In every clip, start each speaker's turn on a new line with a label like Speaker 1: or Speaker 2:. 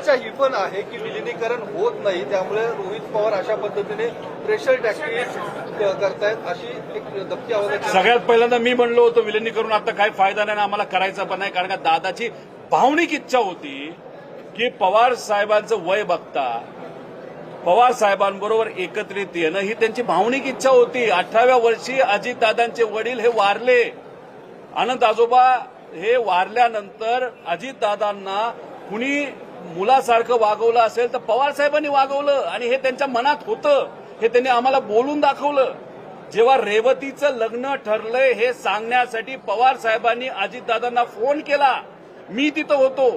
Speaker 1: चर्चा ही पण आहे की विलिनीकरण होत नाही, त्यामुळे रोहित पवार अशा पद्धतीने प्रेशर टॅक्टिक्स करतायत, अशी एक धमकी आवाजाची.
Speaker 2: सगळ्यात पहिल्यांदा मी म्हणलो होतो विलिनीकरण आता काही फायदा नाही, आम्हाला करायचा पण नाही, कारण का दादाची भावनिक इच्छा होती की पवार साहेबांचं वय बघता पवार साहेबांबरोबर एकत्रित येणं ही त्यांची भावनिक इच्छा होती. 18व्या वर्षी अजितदादांचे वडील हे वारले. आनंद आजोबा हे वारल्यानंतर अजितदादांना कुणी मुलासारखं वागवलं असेल तर पवार साहेबांनी वागवलं, आणि हे त्यांच्या मनात होतं, हे त्यांनी आम्हाला बोलून दाखवलं. जेव्हा रेवतीचं लग्न ठरलंय हे सांगण्यासाठी पवार साहेबांनी अजितदादांना फोन केला. मी तिथं होतो,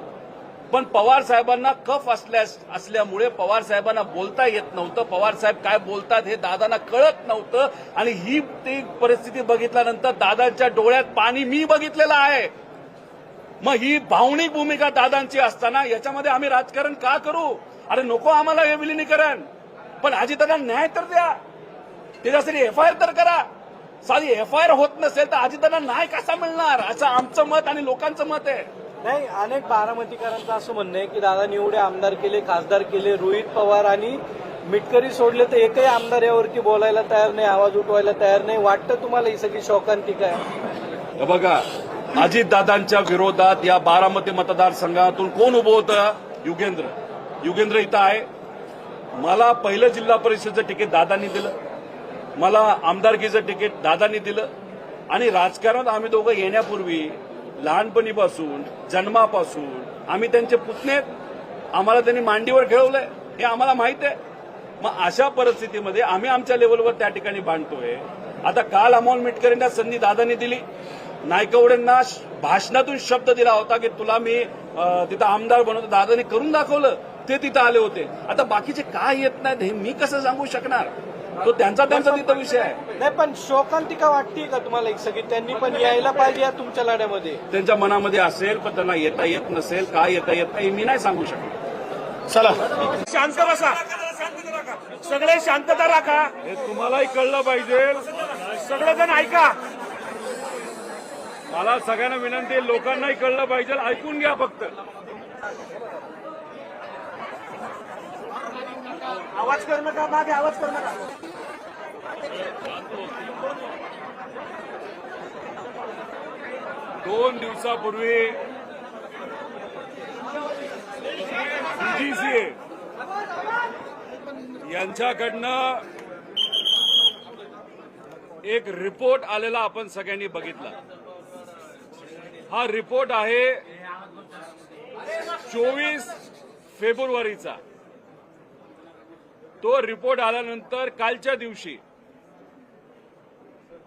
Speaker 2: पण पवार साहेबांना कफ असल्यामुळे पवार साहेबांना बोलता येत नव्हतं. पवार साहेब काय बोलतात हे दादांना कळत नव्हतं, आणि ही ती परिस्थिती बघितल्यानंतर दादांच्या डोळ्यात पाणी मी बघितलेलं आहे. मग ही भावनिक भूमिका दादांची असताना याच्यामध्ये आम्ही राजकारण का करू? अरे नको आम्हाला हे विलिनीकरण, पण अजितदादांना न्याय तर द्या, त्याच्यासाठी एफआयआर तर करा. साधी एफआयआर होत नसेल तर अजितदादांना न्याय कसा मिळणार, असं आमचं मत आणि लोकांचं मत आहे.
Speaker 3: नाही, अनेक बारामतीकरांचं असं म्हणणं आहे की दादांनी एवढे आमदार केले, खासदार केले, रोहित पवार आणि मिटकरी सोडले तर एकही आमदार यावरती बोलायला तयार नाही, आवाज उठवायला तयार नाही. वाटतं तुम्हाला ही सगळी शोकांतिका आहे?
Speaker 2: बघा, अजितदादांच्या विरोधात या बारामती मतदारसंघातून कोण उभं होतं? युगेंद्र इथं आहे. मला पहिलं जिल्हा परिषदेचं तिकीट दादांनी दिलं, मला आमदारकीचं तिकीट दादांनी दिलं, आणि राजकारणात आम्ही दोघं येण्यापूर्वी लहानपणीपासून जन्मापासून आम्ही त्यांचे पुतणे, आम्हाला त्यांनी मांडीवर खेळवलंय हे आम्हाला माहित आहे. मग अशा परिस्थितीमध्ये आम्ही आमच्या लेवलवर त्या ठिकाणी बांधतोय. आता काल अमोल मिटकरींना संधी दादांनी दिली, नायकवडेंना भाषणातून शब्द दिला होता की तुला मी तिथं आमदार बनवतो, दादांनी करून दाखवलं, ते तिथं आले होते. आता बाकीचे काय येत नाहीत हे मी कसं सांगू शकणार? तो त्यांचा तिथं विषय आहे.
Speaker 3: नाही, पण शोकांतिका वाटते का तुम्हाला एक सगळी? त्यांनी पण यायला पाहिजे या तुमच्या लढ्यामध्ये.
Speaker 2: त्यांच्या मनामध्ये असेल, पण त्यांना येता येत नसेल, काय येता येत नाही मी नाही सांगू शकत.
Speaker 4: चला शांत बसा, सगळे शांतता राखा.
Speaker 2: हे तुम्हालाही कळलं पाहिजे,
Speaker 4: सगळेजण ऐका.
Speaker 2: मला सगळ्यांना विनंती आहे, लोकांनाही कळलं पाहिजे, ऐकून घ्या फक्त.
Speaker 4: आवाज करू नका, मागे आवाज करू नका.
Speaker 2: 2 दिवसापूर्वी DGCA यांच्याकडनं एक रिपोर्ट आलेला आपण सगळ्यांनी बघितला. हा रिपोर्ट आहे 24 फेब्रुवारीचा. तो रिपोर्ट आल्यानंतर कालच्या दिवशी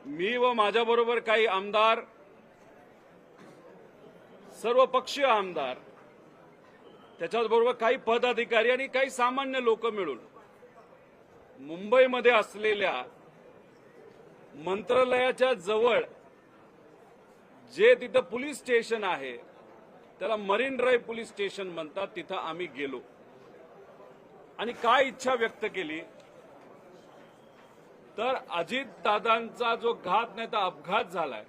Speaker 2: मी व माझ्याबरोबर काही आमदार, सर्व पक्षीय आमदार, त्याच्याबरोबर काही पदाधिकारी आणि काही सामान्य लोक मिळून मुंबईमध्ये असलेल्या मंत्रालयाच्या जवळ जे तिथं पोलीस स्टेशन आहे, त्याला मरीन ड्राईव्ह पोलीस स्टेशन म्हणतात, तिथं आम्ही गेलो आणि काय इच्छा व्यक्त केली तर अजितदादांचा जो घात नाही तर अपघात झालाय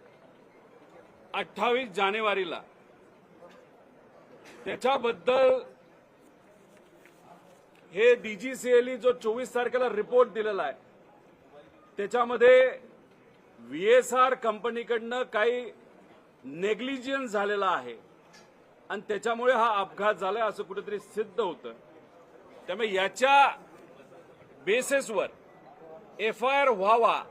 Speaker 2: 28 जानेवारीला, त्याच्याबद्दल हे DGCAने जो 24 तारखेला रिपोर्ट दिलेला आहे त्याच्यामध्ये VSR कंपनीकडनं काही नेग्लिजन्स झालेला आहे आणि त्याच्यामुळे हा अपघात झालाय असं कुठेतरी सिद्ध होतं. त्यामुळे याच्या बेसिसवर एफआयआर व्हावा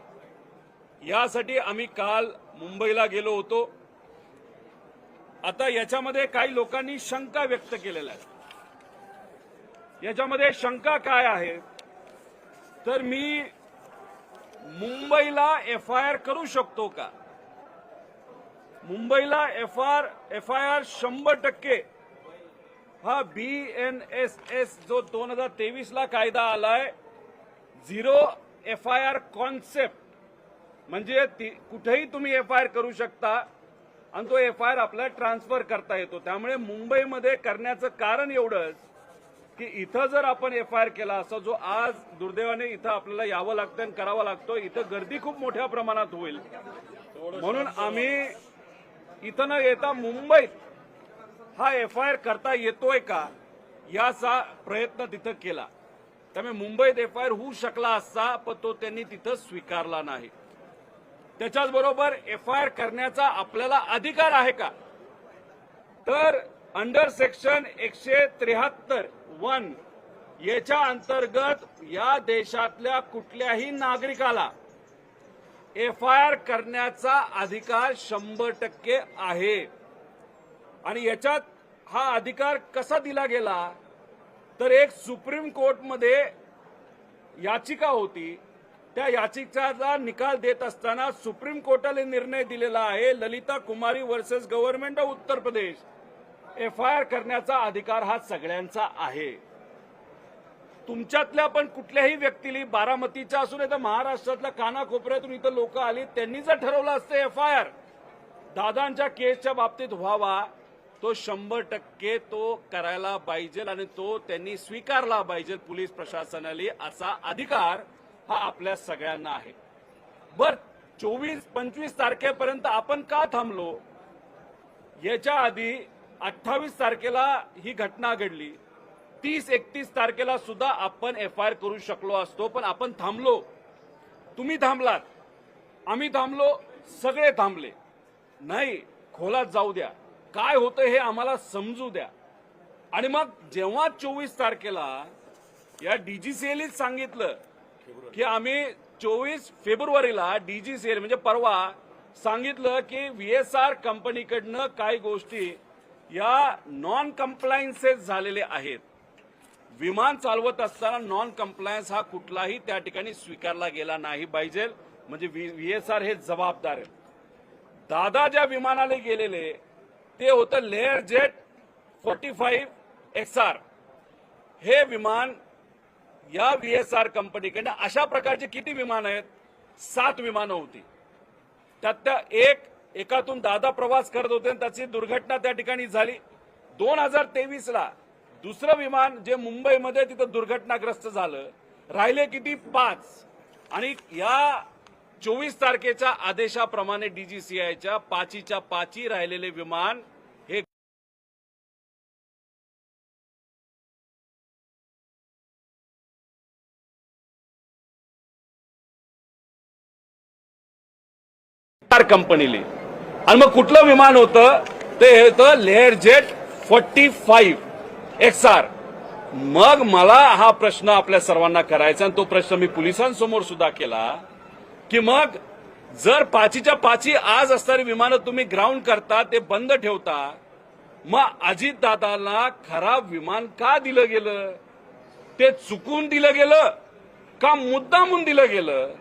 Speaker 2: यासाठी आम्ही काल मुंबईला गेलो होतो. आता याच्यामध्ये काही लोकांनी शंका व्यक्त केलेल्या आहेत. याच्यामध्ये शंका काय आहे तर मी मुंबईला एफआयआर करू शकतो का? मुंबईला एफआयआर 100% हा BNSS जो 2023ला कायदा आलाय, झिरो एफआयआर कॉन्सेप्ट, म्हणजे कुठेही तुम्ही एफआयआर करू शकता आणि तो एफआयआर आपल्याला ट्रान्सफर करता येतो. त्यामुळे मुंबईमध्ये करण्याचं कारण एवढंच की इथं जर आपण एफआयआर केला असता, जो आज दुर्दैवाने इथं आपल्याला यावं लागतं आणि करावं लागतं, इथं गर्दी खूप मोठ्या प्रमाणात होईल. म्हणून आम्ही इथं न येता मुंबईत हा एफआयआर करता येतोय का याचा प्रयत्न तिथं केला. त्यामुळे मुंबईत एफआयआर होऊ शकला असता, पण तो त्यांनी तिथं स्वीकारला नाही. त्याच्याचबरोबर एफआयआर करण्याचा आपल्याला अधिकार आहे का, तर अंडर सेक्शन 173(1) याच्या अंतर्गत या देशातल्या कुठल्याही नागरिकाला एफआयआर करण्याचा अधिकार 100% आहे. आणि याच्यात हा अधिकार कसा दिला गेला, तर एक सुप्रीम कोर्टमध्ये याचिका होती. त्या याचिकेचा निकाल देत असताना सुप्रीम कोर्टाने निर्णय दिलेला आहे, ललिता कुमारी versus government of Uttar Pradesh, FIR करण्याचा अधिकार हा सगळ्यांचा आहे. तुमच्यातल्या पण कुठल्याही व्यक्तीला, बारामतीच्या असून तर महाराष्ट्रातल्या कानाकोपऱ्यातून इथं लोक आली, त्यांनी जर ठरवलं असतं एफआयआर दादांच्या केसच्या बाबतीत व्हावा, तो 100% तो करायला पाहिजे आणि तो त्यांनी स्वीकारला पाहिजे पोलीस प्रशासनाला. असा अधिकार हा आपल्या सगळ्यांना आहे. बर, 24-25 तारखेपर्यंत आपण का थांबलो? याच्या आधी 28 तारखेला ही घटना घडली. 30-31 तारखेला सुद्धा आपण एफआयआर करू शकलो असतो, पण आपण थांबलो. तुम्ही थांबलात, आम्ही थांबलो, सगळे थांबले. नाही, खोलात जाऊ द्या, काय होतं हे आम्हाला समजू द्या. आणि मग जेव्हा 24 तारखेला या डीजीसीएलच सांगितलं की आम्ही 24 फेब्रुवारीला डीजीसीएल म्हणजे परवा सांगितलं की व्हीएसआर कंपनीकडनं काही गोष्टी या नॉन कम्प्लायन्सेस झालेले आहेत. विमान चालवत असताना नॉन कम्प्लायन्स हा कुठलाही त्या ठिकाणी स्वीकारला गेला नाही पाहिजे. म्हणजे व्हीएसआर हे जबाबदार आहे. दादा ज्या विमानाने गेलेले ते होतं लेअर जेट 45 XR. हे विमान या व्हीएसआर कंपनीकडनं, अशा प्रकारचे किती विमान आहेत? 7 विमानं होती. त्यात एकातून दादा प्रवास करत होते आणि त्याची दुर्घटना त्या ठिकाणी झाली. 2023ला दुसरं विमान जे मुंबईमध्ये तिथं दुर्घटनाग्रस्त झालं. राहिले किती? 5. आणि या 24 तारखेच्या आदेशाप्रमाणे डीजीसीआयच्या 5च्या 5 राहिलेले विमान हे कंपनीले. आणि मग कुठलं विमान होतं? ते होतं लेअर जेट 45 XR. मग मला हा प्रश्न आपल्या सर्वांना करायचा आणि तो प्रश्न मी पोलिसांसमोर सुद्धा केला की मग जर 5च्या 5 आज असणारी विमानं तुम्ही ग्राउंड करता, ते बंद ठेवता, मग अजितदादांना खराब विमान का दिलं गेलं? ते चुकून दिलं गेलं का मुद्दामून दिलं गेलं?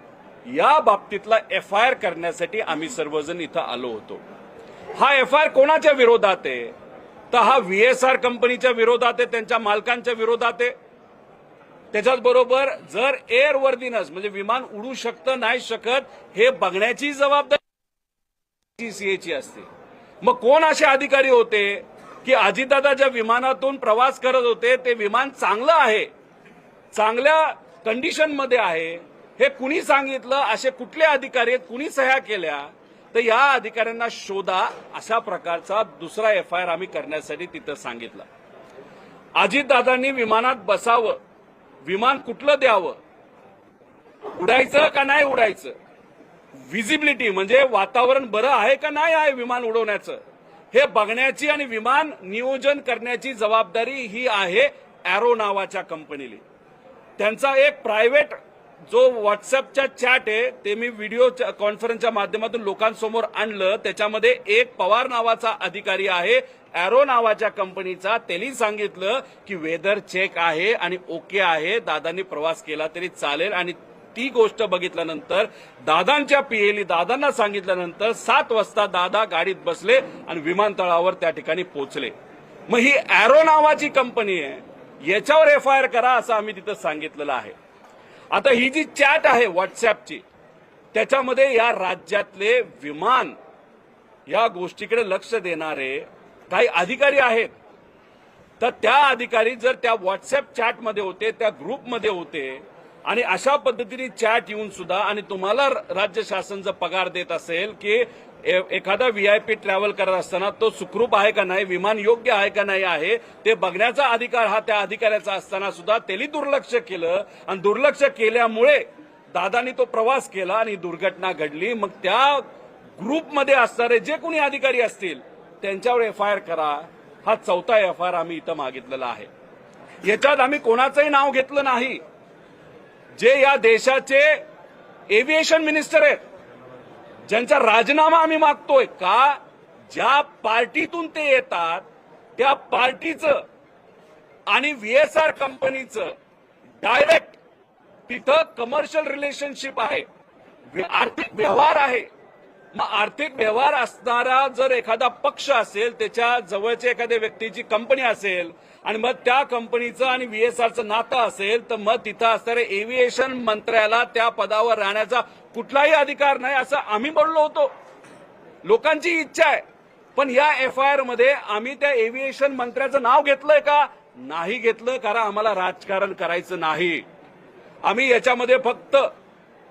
Speaker 2: या बाबतीतला एफआयआर करण्यासाठी आम्ही सर्वजण इथं आलो होतो. हा एफआयआर कोणाच्या विरोधात आहे? तर हा व्हीएसआर कंपनीच्या विरोधात आहे, त्यांच्या मालकांच्या विरोधात आहे. त्याच्याचबरोबर जर एअरवर्दीनेस म्हणजे विमान उडू शकतं नाही शकत हे बघण्याची जबाबदारी डीजीसीएची असते. मग कोण असे अधिकारी होते की अजितदादा ज्या विमानातून प्रवास करत होते ते विमान चांगलं आहे, चांगल्या कंडिशनमध्ये आहे, हे कुणी सांगितलं? असे कुठले अधिकारी आहेत, कुणी सह्या केल्या? तर या अधिकाऱ्यांना शोधा. अशा प्रकारचा दुसरा एफआयआर आम्ही करण्यासाठी तिथं सांगितलं. अजितदादांनी विमानात बसावं, विमान कुठलं द्यावं, उडायचं का नाही उडायचं, व्हिजिबिलिटी म्हणजे वातावरण बरं आहे का नाही आहे विमान उडवण्याचं, हे बघण्याची आणि विमान नियोजन करण्याची जबाबदारी ही आहे एरो नावाच्या कंपनीला. त्यांचा एक प्रायव्हेट जो व्हॉट्सअपच्या चॅट आहे ते मी व्हिडिओ कॉन्फरन्सच्या माध्यमातून लोकांसमोर आणलं. त्याच्यामध्ये एक पवार नावाचा अधिकारी आहे एरो नावाच्या कंपनीचा. त्यांनी सांगितलं की वेदर चेक आहे आणि ओके आहे, दादांनी प्रवास केला तरी चालेल. आणि ती गोष्ट बघितल्यानंतर दादांच्या पीएली दादांना सांगितल्यानंतर 7 वाजता दादा गाडीत बसले आणि विमानतळावर त्या ठिकाणी पोहोचले. मग ही एरो नावाची कंपनी आहे, याच्यावर एफआयआर करा असं आम्ही तिथं सांगितलेलं आहे. आता ही जी चॅट आहे व्हॉट्सअपची, त्याच्यामध्ये या राज्यातले विमान या गोष्टीकडे लक्ष देणारे काही अधिकारी आहेत. तर त्या अधिकारी जर त्या व्हॉट्सअप चॅटमध्ये होते, त्या ग्रुपमध्ये होते आणि अशा पद्धतीने चॅट येऊन सुद्धा, आणि तुम्हाला राज्य शासन जर पगार देत असेल की एखादा व्हीआयपी ट्रॅव्हल करत असताना तो सुखरूप आहे का नाही, विमान योग्य आहे का नाही आहे ते बघण्याचा अधिकार हा त्या अधिकाऱ्याचा असताना सुद्धा त्यांनी दुर्लक्ष केलं आणि दुर्लक्ष केल्यामुळे दादानी तो प्रवास केला आणि दुर्घटना घडली. मग त्या ग्रुपमध्ये असणारे जे कोणी अधिकारी असतील त्यांच्यावर एफआयआर करा. हा 4था एफआयआर आम्ही इथं मागितलेला आहे. याच्यात आम्ही कोणाचंही नाव घेतलं नाही. जे या देशाचे एव्हिएशन मिनिस्टर आहेत, ज्यांचा राजीनामा आम्ही मागतोय का, ज्या पार्टीतून ते येतात त्या पार्टीचं आणि व्हीएसआर कंपनीचं डायरेक्ट तिथं कमर्शियल रिलेशनशिप आहे, आर्थिक व्यवहार आहे. मग आर्थिक व्यवहार असणारा जर एखादा पक्ष असेल, त्याच्या जवळच्या एखाद्या व्यक्तीची कंपनी असेल आणि मग त्या कंपनीचं आणि व्हीएसआरचं नातं असेल, तर मग तिथं असणाऱ्या एव्हिएशन मंत्र्याला त्या पदावर राहण्याचा कुठलाही अधिकार नाही असं आम्ही बोललो होतो. लोकांची इच्छा आहे. पण या एफआयआर मध्ये आम्ही त्या एव्हिएशन मंत्र्याचं नाव घेतलंय का? नाही घेतलं, कारण आम्हाला राजकारण करायचं नाही. आम्ही याच्यामध्ये फक्त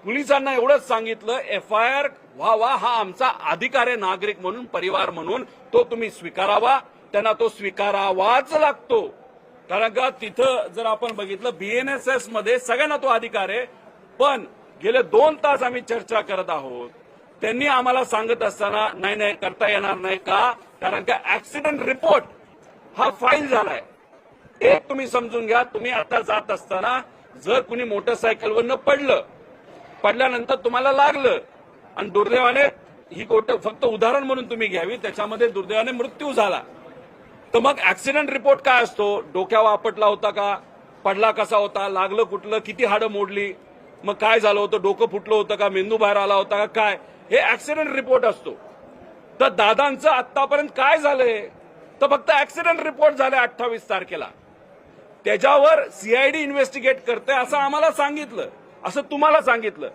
Speaker 2: पोलिसांना एवढंच सांगितलं, एफआयआर व्हावा हा आमचा अधिकार आहे, नागरिक म्हणून, परिवार म्हणून तो तुम्ही स्वीकारावा. त्यांना तो स्वीकारावाच लागतो. कारण का तिथं जर आपण बघितलं बीएनएसएस मध्ये सगळ्यांना तो अधिकार आहे. पण गेले 2 तास आम्ही चर्चा करत आहोत. त्यांनी आम्हाला सांगत असताना नाही करता येणार नाही का, कारण का ऍक्सिडेंट रिपोर्ट हा फाईल झालाय. एक तुम्ही समजून घ्या, तुम्ही आता जात असताना जर कुणी मोटरसायकलवरनं पडल्यानंतर तुम्हाला लागलं आणि दुर्दैवाने, ही गोष्ट फक्त उदाहरण म्हणून तुम्ही घ्यावी, त्याच्यामध्ये दुर्दैवाने मृत्यू झाला, तर मग ऍक्सिडेंट रिपोर्ट काय असतो? डोक्यावर आपटला होता का, पडला कसा होता, लागलं कुठलं, किती हाडं मोडली, मग काय झालं होतं, डोकं फुटलं होतं का, मेंदू बाहेर आला होता का, काय, हे ऍक्सिडेंट रिपोर्ट असतो. तर दादांचं आतापर्यंत काय झालंय? तर फक्त ऍक्सिडेंट रिपोर्ट झाले 28 तारखेला. त्याच्यावर सीआयडी इन्व्हेस्टिगेट करते असं आम्हाला सांगितलं, असं तुम्हाला सांगितलं.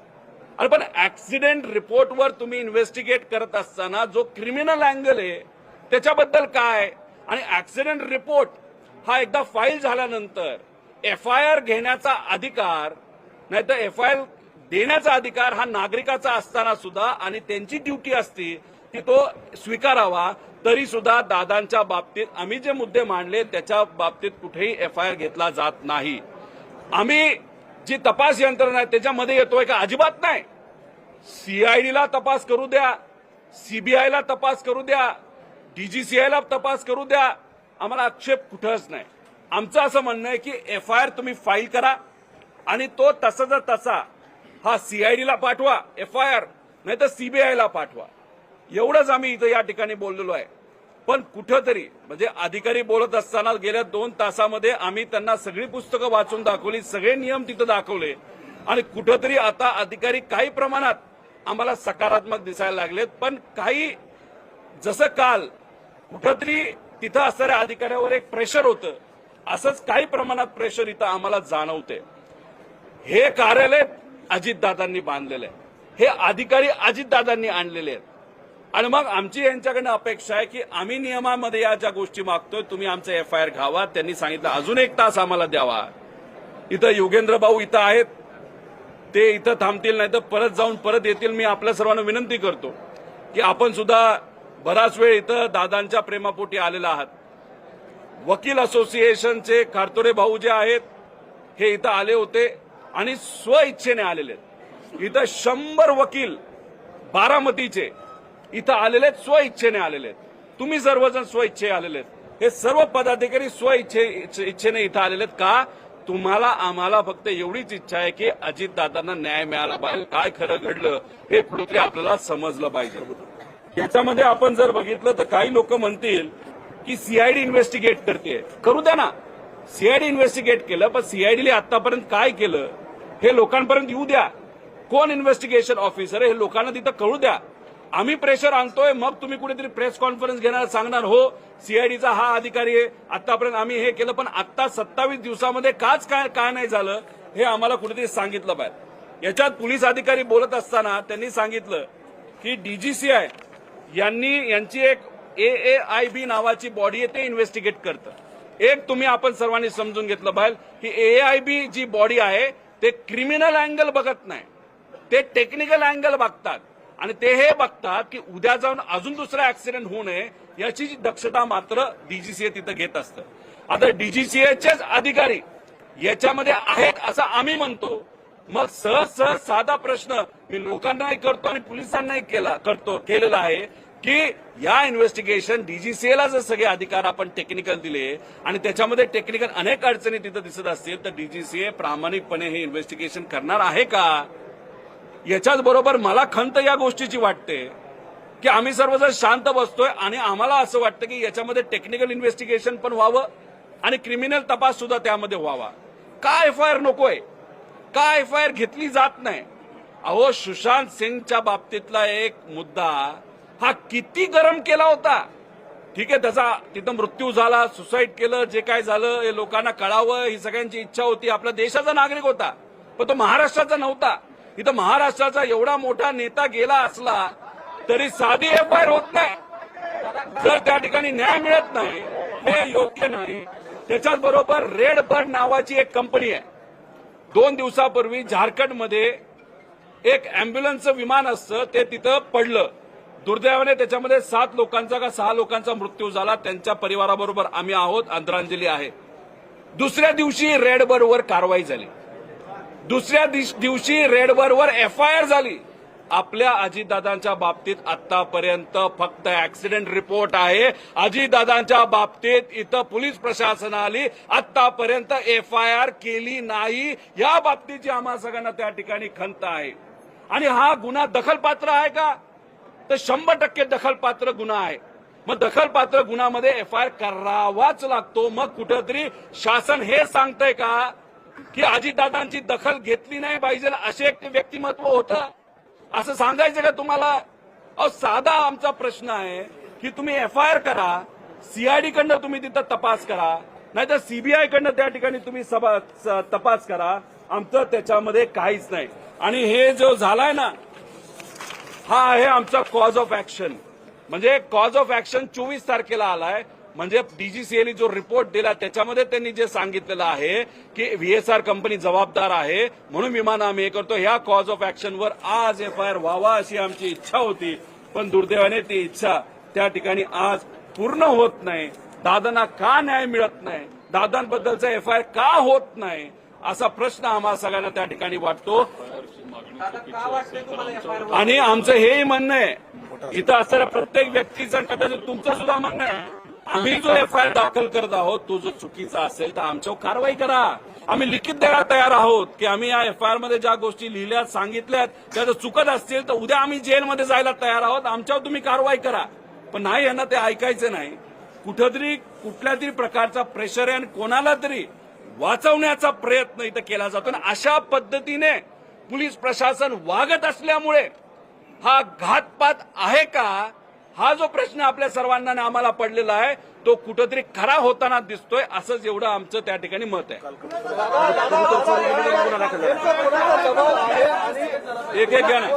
Speaker 2: अरे पण ऍक्सिडेंट रिपोर्टवर तुम्ही इन्व्हेस्टिगेट करत असताना जो क्रिमिनल अँगल आहे त्याच्याबद्दल काय? आणि ऍक्सिडेंट रिपोर्ट हा एकदा फाईल झाल्यानंतर एफआयआर घेण्याचा अधिकार, नाहीतर एफआयआर देण्याचा अधिकार हा नागरिकाचा असताना सुद्धा, आणि त्यांची ड्युटी असती की तो स्वीकारावा. तरी सुद्धा दादांच्या बाबतीत आम्ही जे मुद्दे मांडले त्याच्या बाबतीत कुठेही एफआयआर घेतला जात नाही. आम्ही जी तपास यंत्रणा आहे त्याच्यामध्ये येतोय का? अजिबात नाही. सीआयडीला तपास करू द्या, सीबीआयला तपास करू द्या, डीजीसीआयला तपास करू द्या, आम्हाला आक्षेप कुठंच नाही. आमचं असं म्हणणं आहे की एफआयआर तुम्ही फाईल करा आणि तो तसा तसा हा सीआयडीला पाठवा एफआयआर, नाही तर सीबीआयला पाठवा. एवढंच आम्ही इथं या ठिकाणी बोललेलो आहे. पण कुठंतरी म्हणजे अधिकारी बोलत असताना गेल्या 2 तासामध्ये आम्ही त्यांना सगळी पुस्तकं वाचून दाखवली, सगळे नियम तिथं दाखवले, आणि कुठंतरी आता अधिकारी काही प्रमाणात आम्हाला सकारात्मक दिसायला लागलेत. पण काही जसं काल कुठंतरी तिथं असणाऱ्या अधिकाऱ्यावर एक प्रेशर होतं, असंच काही प्रमाणात प्रेशर इथं आम्हाला जाणवते. हे कार्यालय अजितदादांनी बांधलेलं आहे, हे अधिकारी अजितदादांनी आणलेले आहेत. आणि मग आमची यांच्याकडनं अपेक्षा आहे की आम्ही नियमामध्ये या ज्या गोष्टी मागतोय तुम्ही आमचं एफआयआर घ्यावा. त्यांनी सांगितलं अजून 1 तास आम्हाला द्यावा. इथं योगेंद्र भाऊ इथं आहेत, ते इथं थांबतील, नाही तर परत जाऊन परत येतील. मी आपल्या सर्वांना विनंती करतो की आपण सुद्धा बराच वेळ इथं दादांच्या प्रेमापोटी आलेला आहात. वकील असोसिएशनचे खारतोरे भाऊ जे आहेत हे इथं आले होते आणि स्वइच्छेने आलेले आहेत. इथं 100 वकील बारामतीचे इथं आलेले आहेत, स्वइच्छेने आलेले आहेत. तुम्ही सर्वजण स्वइच्छे आलेले आहेत. हे सर्व पदाधिकारी स्वइच्छेने इथं आलेले आहेत. का? तुम्हाला आम्हाला फक्त एवढीच इच्छा आहे की अजितदादांना न्याय मिळाला पाहिजे. काय खरं घडलं हे कुठे आपल्याला समजलं पाहिजे. याच्यामध्ये आपण जर बघितलं तर काही लोक म्हणतील की सीआयडी इन्व्हेस्टिगेट करते. करू द्या ना, सीआयडी इन्व्हेस्टिगेट केलं, पण सीआयडीने आतापर्यंत काय केलं हे लोकांपर्यंत येऊ द्या. कोण इन्व्हेस्टिगेशन ऑफिसर आहे हे लोकांना तिथं कळू द्या. आम्ही प्रेशर आणतोय, मग तुम्ही कुठेतरी प्रेस कॉन्फरन्स घेणार, सांगणार हो सीआयडीचा हा अधिकारी आहे, आतापर्यंत आम्ही हे केलं, पण आता 27 दिवसामध्ये काय नाही झालं हे आम्हाला कुठेतरी सांगितलं पाहिजे. याच्यात पोलीस अधिकारी बोलत असताना त्यांनी सांगितलं की डीजीसीआय यांची एक AAIB नावाची बॉडी आहे, ते इन्व्हेस्टिगेट करतं. एक तुम्ही आपण सर्वांनी समजून घेतलं पाहिजे की AAIB जी बॉडी आहे ते क्रिमिनल अँगल बघत नाही, ते टेक्निकल अँगल बघतात. आणि ते हे बघतात की उद्या जाऊन अजून दुसरा ऍक्सिडेंट होऊ नये याची दक्षता मात्र डीजीसीए तिथं घेत असतं. आता डीजीसीएचेच अधिकारी याच्यामध्ये आहेत असं आम्ही म्हणतो. मग सहज साधा प्रश्न मी लोकांनाही करतो आणि पोलिसांनाही केलेला आहे की या इन्व्हेस्टिगेशन डीजीसीएला जर सगळे अधिकार आपण टेक्निकल दिले आणि त्याच्यामध्ये टेक्निकल अनेक अडचणी तिथं दिसत असतील तर डीजीसीए प्रामाणिकपणे हे इन्व्हेस्टिगेशन करणार आहे का? याच्याच बरोबर मला खंत या गोष्टीची वाटते की आम्ही सर्वजण शांत बसतोय आणि आम्हाला असं वाटतं की याच्यामध्ये टेक्निकल इन्व्हेस्टिगेशन पण व्हावं आणि क्रिमिनल तपास सुद्धा त्यामध्ये व्हावा. का एफआयआर नकोय? का एफआयआर घेतली जात नाही? अहो, सुशांत सिंगच्या बाबतीतला एक मुद्दा हा किती गरम केला होता. ठीक आहे, त्याचा तिथं मृत्यू झाला, सुसाईड केलं, जे काय झालं हे लोकांना कळावं ही सगळ्यांची इच्छा होती. आपला देशाचा नागरिक होता पण तो महाराष्ट्राचा नव्हता. इथं महाराष्ट्राचा एवढा मोठा नेता गेला असला तरी साधी एफआयआर होत नाही. जर त्या ठिकाणी न्याय मिळत नाही हे योग्य नाही. त्याच्याच बरोबर रेड बर्ड नावाची एक कंपनी आहे. 2 दिवसापूर्वी झारखंडमध्ये एक अँब्युलन्सचं विमान असतं ते तिथं पडलं. दुर्दैवाने त्याच्यामध्ये 7 लोकांचा का 6 लोकांचा मृत्यू झाला. त्यांच्या परिवाराबरोबर आम्ही आहोत, आदरांजली आहे. दुसऱ्या दिवशी रेड बर्डवर कारवाई झाली. दुसऱ्या दिवशी रेड बर्डवर एफआयआर झाली. आपल्या अजितदादांच्या बाबतीत आतापर्यंत फक्त ऍक्सिडेंट रिपोर्ट आहे. अजितदादांच्या बाबतीत इथं पोलीस प्रशासनाने आतापर्यंत एफआयआर केली नाही. या बाबतीची आम्हा सगळ्यांना त्या ठिकाणी खंत आहे. आणि हा गुन्हा दखलपात्र आहे का? तर 100% दखलपात्र गुन्हा आहे. मग दखलपात्र गुन्ह्यामध्ये एफआयआर करावाच लागतो. मग कुठेतरी शासन हे सांगतंय का की अजितदादांची दखल घेतली नाही पाहिजे असे एक व्यक्तिमत्व होतं असं सांगायचं का तुम्हाला? अहो, साधा आमचा प्रश्न आहे की तुम्ही एफआयआर करा, सीआयडी कडनं तुम्ही तिथं तपास करा, नाहीतर सीबीआय कडनं त्या ठिकाणी तुम्ही तपास करा. आमचं त्याच्यामध्ये काहीच नाही. आणि हे जो झालाय ना हा आहे आमचा कॉज ऑफ ऍक्शन. म्हणजे कॉज ऑफ ऍक्शन 24 तारखेला आलाय. म्हणजे डीजीसीएने जो रिपोर्ट दिला त्याच्यामध्ये त्यांनी जे सांगितलेलं आहे की व्हीएसआर कंपनी जबाबदार आहे म्हणून विमान आम्ही हे करतो. ह्या कॉज ऑफ ऍक्शनवर आज एफआयआर व्हावा अशी आमची इच्छा होती. पण दुर्दैवाने ती इच्छा त्या ठिकाणी आज पूर्ण होत नाही. दादांना का न्याय मिळत नाही? दादांबद्दलचा एफआयआर का होत नाही असा प्रश्न आम्हा सगळ्यांना त्या ठिकाणी वाटतो. आणि आमचं हेही म्हणणं आहे इथं असणाऱ्या प्रत्येक व्यक्तीचं कदाचित तुमचं सुद्धा म्हणणं आहे आम्ही जो एफआयआर दाखल करत आहोत तो जो चुकीचा असेल तर आमच्यावर कारवाई करा. आम्ही लिखित द्यायला तयार आहोत की आम्ही या एफआयआर मध्ये ज्या गोष्टी लिहिल्यात सांगितल्यात त्या जर चुकत असतील तर उद्या आम्ही जेलमध्ये जायला तयार आहोत. आमच्यावर तुम्ही कारवाई करा. पण नाही, यांना ते ऐकायचं नाही. कुठेतरी कुठल्या तरी प्रकारचा प्रेशर आहे आणि कोणाला तरी वाचवण्याचा प्रयत्न इथं केला जातो. आणि अशा पद्धतीने पोलीस प्रशासन वागत असल्यामुळे हा घातपात आहे का हा जो प्रश्न आपल्या सर्वांना आणि आम्हाला पडलेला आहे तो कुठेतरी खरा होताना दिसतोय. असंच एवढं आमचं त्या ठिकाणी मत आहे. एक एक घ्या ना.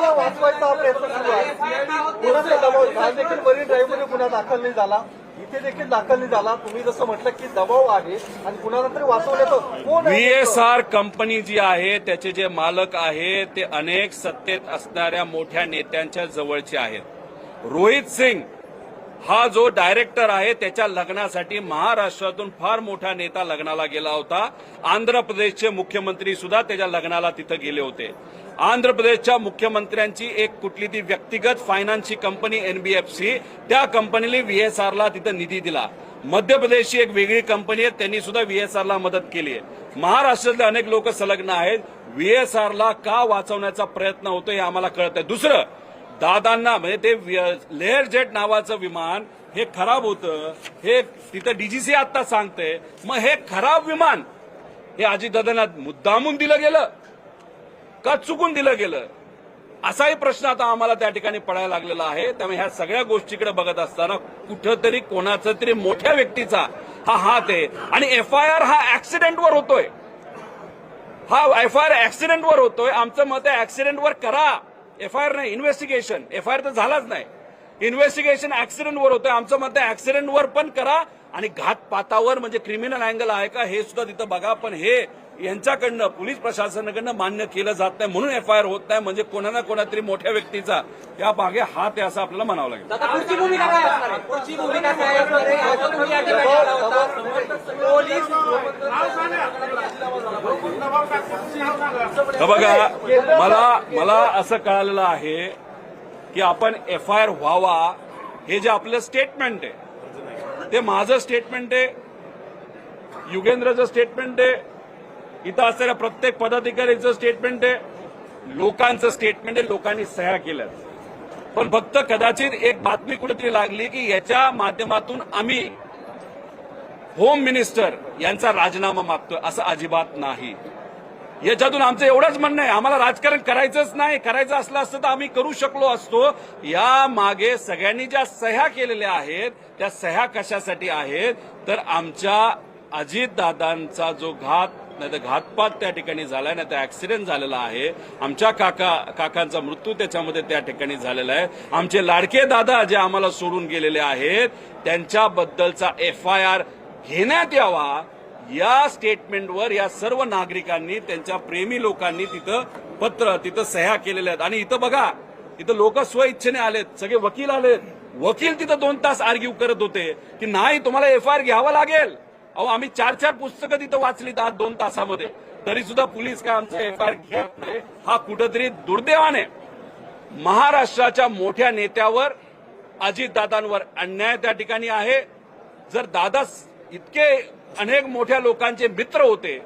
Speaker 3: वाचवायचा प्रयत्न सुरू आहे. कोणाचा दबाव काल देखील मरीन ड्राईव्हमध्ये गुन्हा दाखल नाही झाला, इथे देखील दाखल नाही झाला. तुम्ही जसं म्हटलं की दबाव आहे आणि कुणाला तरी वाचवण्याचं कोण?
Speaker 2: व्हीएसआर कंपनी जी आहे त्याचे जे मालक आहेत ते अनेक सत्तेत असणाऱ्या मोठ्या नेत्यांच्या जवळचे आहेत. रोहित सिंग हा जो डायरेक्टर आहे त्याच्या लग्नासाठी महाराष्ट्रातून फार मोठा नेता लग्नाला गेला होता. आंध्र प्रदेशचे मुख्यमंत्री सुद्धा त्याच्या लग्नाला तिथं गेले होते. आंध्र प्रदेशच्या मुख्यमंत्र्यांची एक कुठली ती व्यक्तिगत फायनान्सची कंपनी एनबीएफसी त्या कंपनीने व्हीएसआरला तिथं निधी दिला. मध्य प्रदेशची एक वेगळी कंपनी आहे त्यांनी सुद्धा व्हीएसआरला मदत केली आहे. महाराष्ट्रातले अनेक लोक संलग्न आहेत. व्हीएसआरला का वाचवण्याचा प्रयत्न होतो हे आम्हाला कळत आहे. दुसरं दादांना म्हणजे ते लेअर जेट नावाचं विमान हे खराब होतं हे तिथं डीजीसी आता सांगते. मग हे खराब विमान हे अजितदादांना मुद्दामून दिलं गेलं का चुकून दिलं गेलं असाही प्रश्न आता आम्हाला त्या ठिकाणी पडायला लागलेला आहे. त्यामुळे ह्या सगळ्या गोष्टीकडे बघत असताना कुठंतरी कोणाचा तरी मोठ्या व्यक्तीचा हा हात आहे. आणि एफआयआर हा ऍक्सिडेंटवर होतोय. हा एफआयआर ऍक्सिडेंटवर होतोय. आमचं मत आहे ऍक्सिडेंटवर करा एफआयआर नाही इन्व्हेस्टिगेशन. एफआयआर तर झालाच नाही. इन्व्हेस्टिगेशन ऍक्सिडेंटवर होतोय. आमचं मत आहे ऍक्सिडेंटवर पण करा आणि घातपातावर म्हणजे क्रिमिनल अँगल आहे का हे सुद्धा तिथं बघा. पण हे यांच्याकडनं पोलीस प्रशासनाकडनं मान्य केलं जात नाही म्हणून एफआयआर होत नाही. म्हणजे कोणा ना कोणातरी मोठ्या व्यक्तीचा या मागे हात आहे असं आपल्याला म्हणावं लागेल.
Speaker 5: पुढची भूमिका काय असणार आहे? पुढची भूमिका काय असणार आहे? आता तुम्ही या ठिकाणी आला होता. पोलीस
Speaker 2: बघा मला असं कळालेलं आहे की आपण एफआयआर व्हावा हे जे आपलं स्टेटमेंट आहे ते माझं स्टेटमेंट आहे, युगेंद्रचं स्टेटमेंट आहे, इथं असलेल्या प्रत्येक पदाधिकाऱ्याचं स्टेटमेंट आहे, लोकांचं स्टेटमेंट आहे, लोकांनी सह्या केल्यात. पण फक्त कदाचित एक बातमी कुठेतरी लागली की याच्या माध्यमातून आम्ही होम मिनिस्टर यांचा राजीनामा मागतोय. असं अजिबात नाही. याच्यातून आमचं एवढंच म्हणणं आहे, आम्हाला राजकारण करायचंच नाही. करायचं असलं असतं तर आम्ही करू शकलो असतो. या मागे सगळ्यांनी ज्या सह्या केलेल्या आहेत त्या सह्या कशासाठी आहेत तर आमच्या अजितदादांचा जो नाही तर घातपात त्या ठिकाणी झालाय, नाही तर ऍक्सिडेंट झालेला आहे, आमच्या काकांचा मृत्यू त्याच्यामध्ये त्या ठिकाणी झालेला आहे, आमचे लाडके दादा जे आम्हाला सोडून गेलेले आहेत त्यांच्याबद्दलचा एफआयआर घेण्यात यावा. या स्टेटमेंटवर या सर्व नागरिकांनी, त्यांच्या प्रेमी लोकांनी तिथं सह्या केलेल्या आहेत. आणि इथं बघा, इथं लोक स्वइच्छेने आलेत, सगळे वकील आलेत. वकील तिथं 2 तास आर्ग्यू करत होते की नाही तुम्हाला एफआयआर घ्यावा लागेल. अहो आम्ही 4 पुस्तकं तिथं वाचली 2 तासामध्ये, तरी सुद्धा पोलीस काय आमचं एफआयआर घेत नाही. हा कुठंतरी दुर्दैवाने महाराष्ट्राच्या मोठ्या नेत्यावर, अजितदादांवर अन्याय त्या ठिकाणी आहे. जर दादा इतके अनेक मोठ्या लोकांचे मित्र होते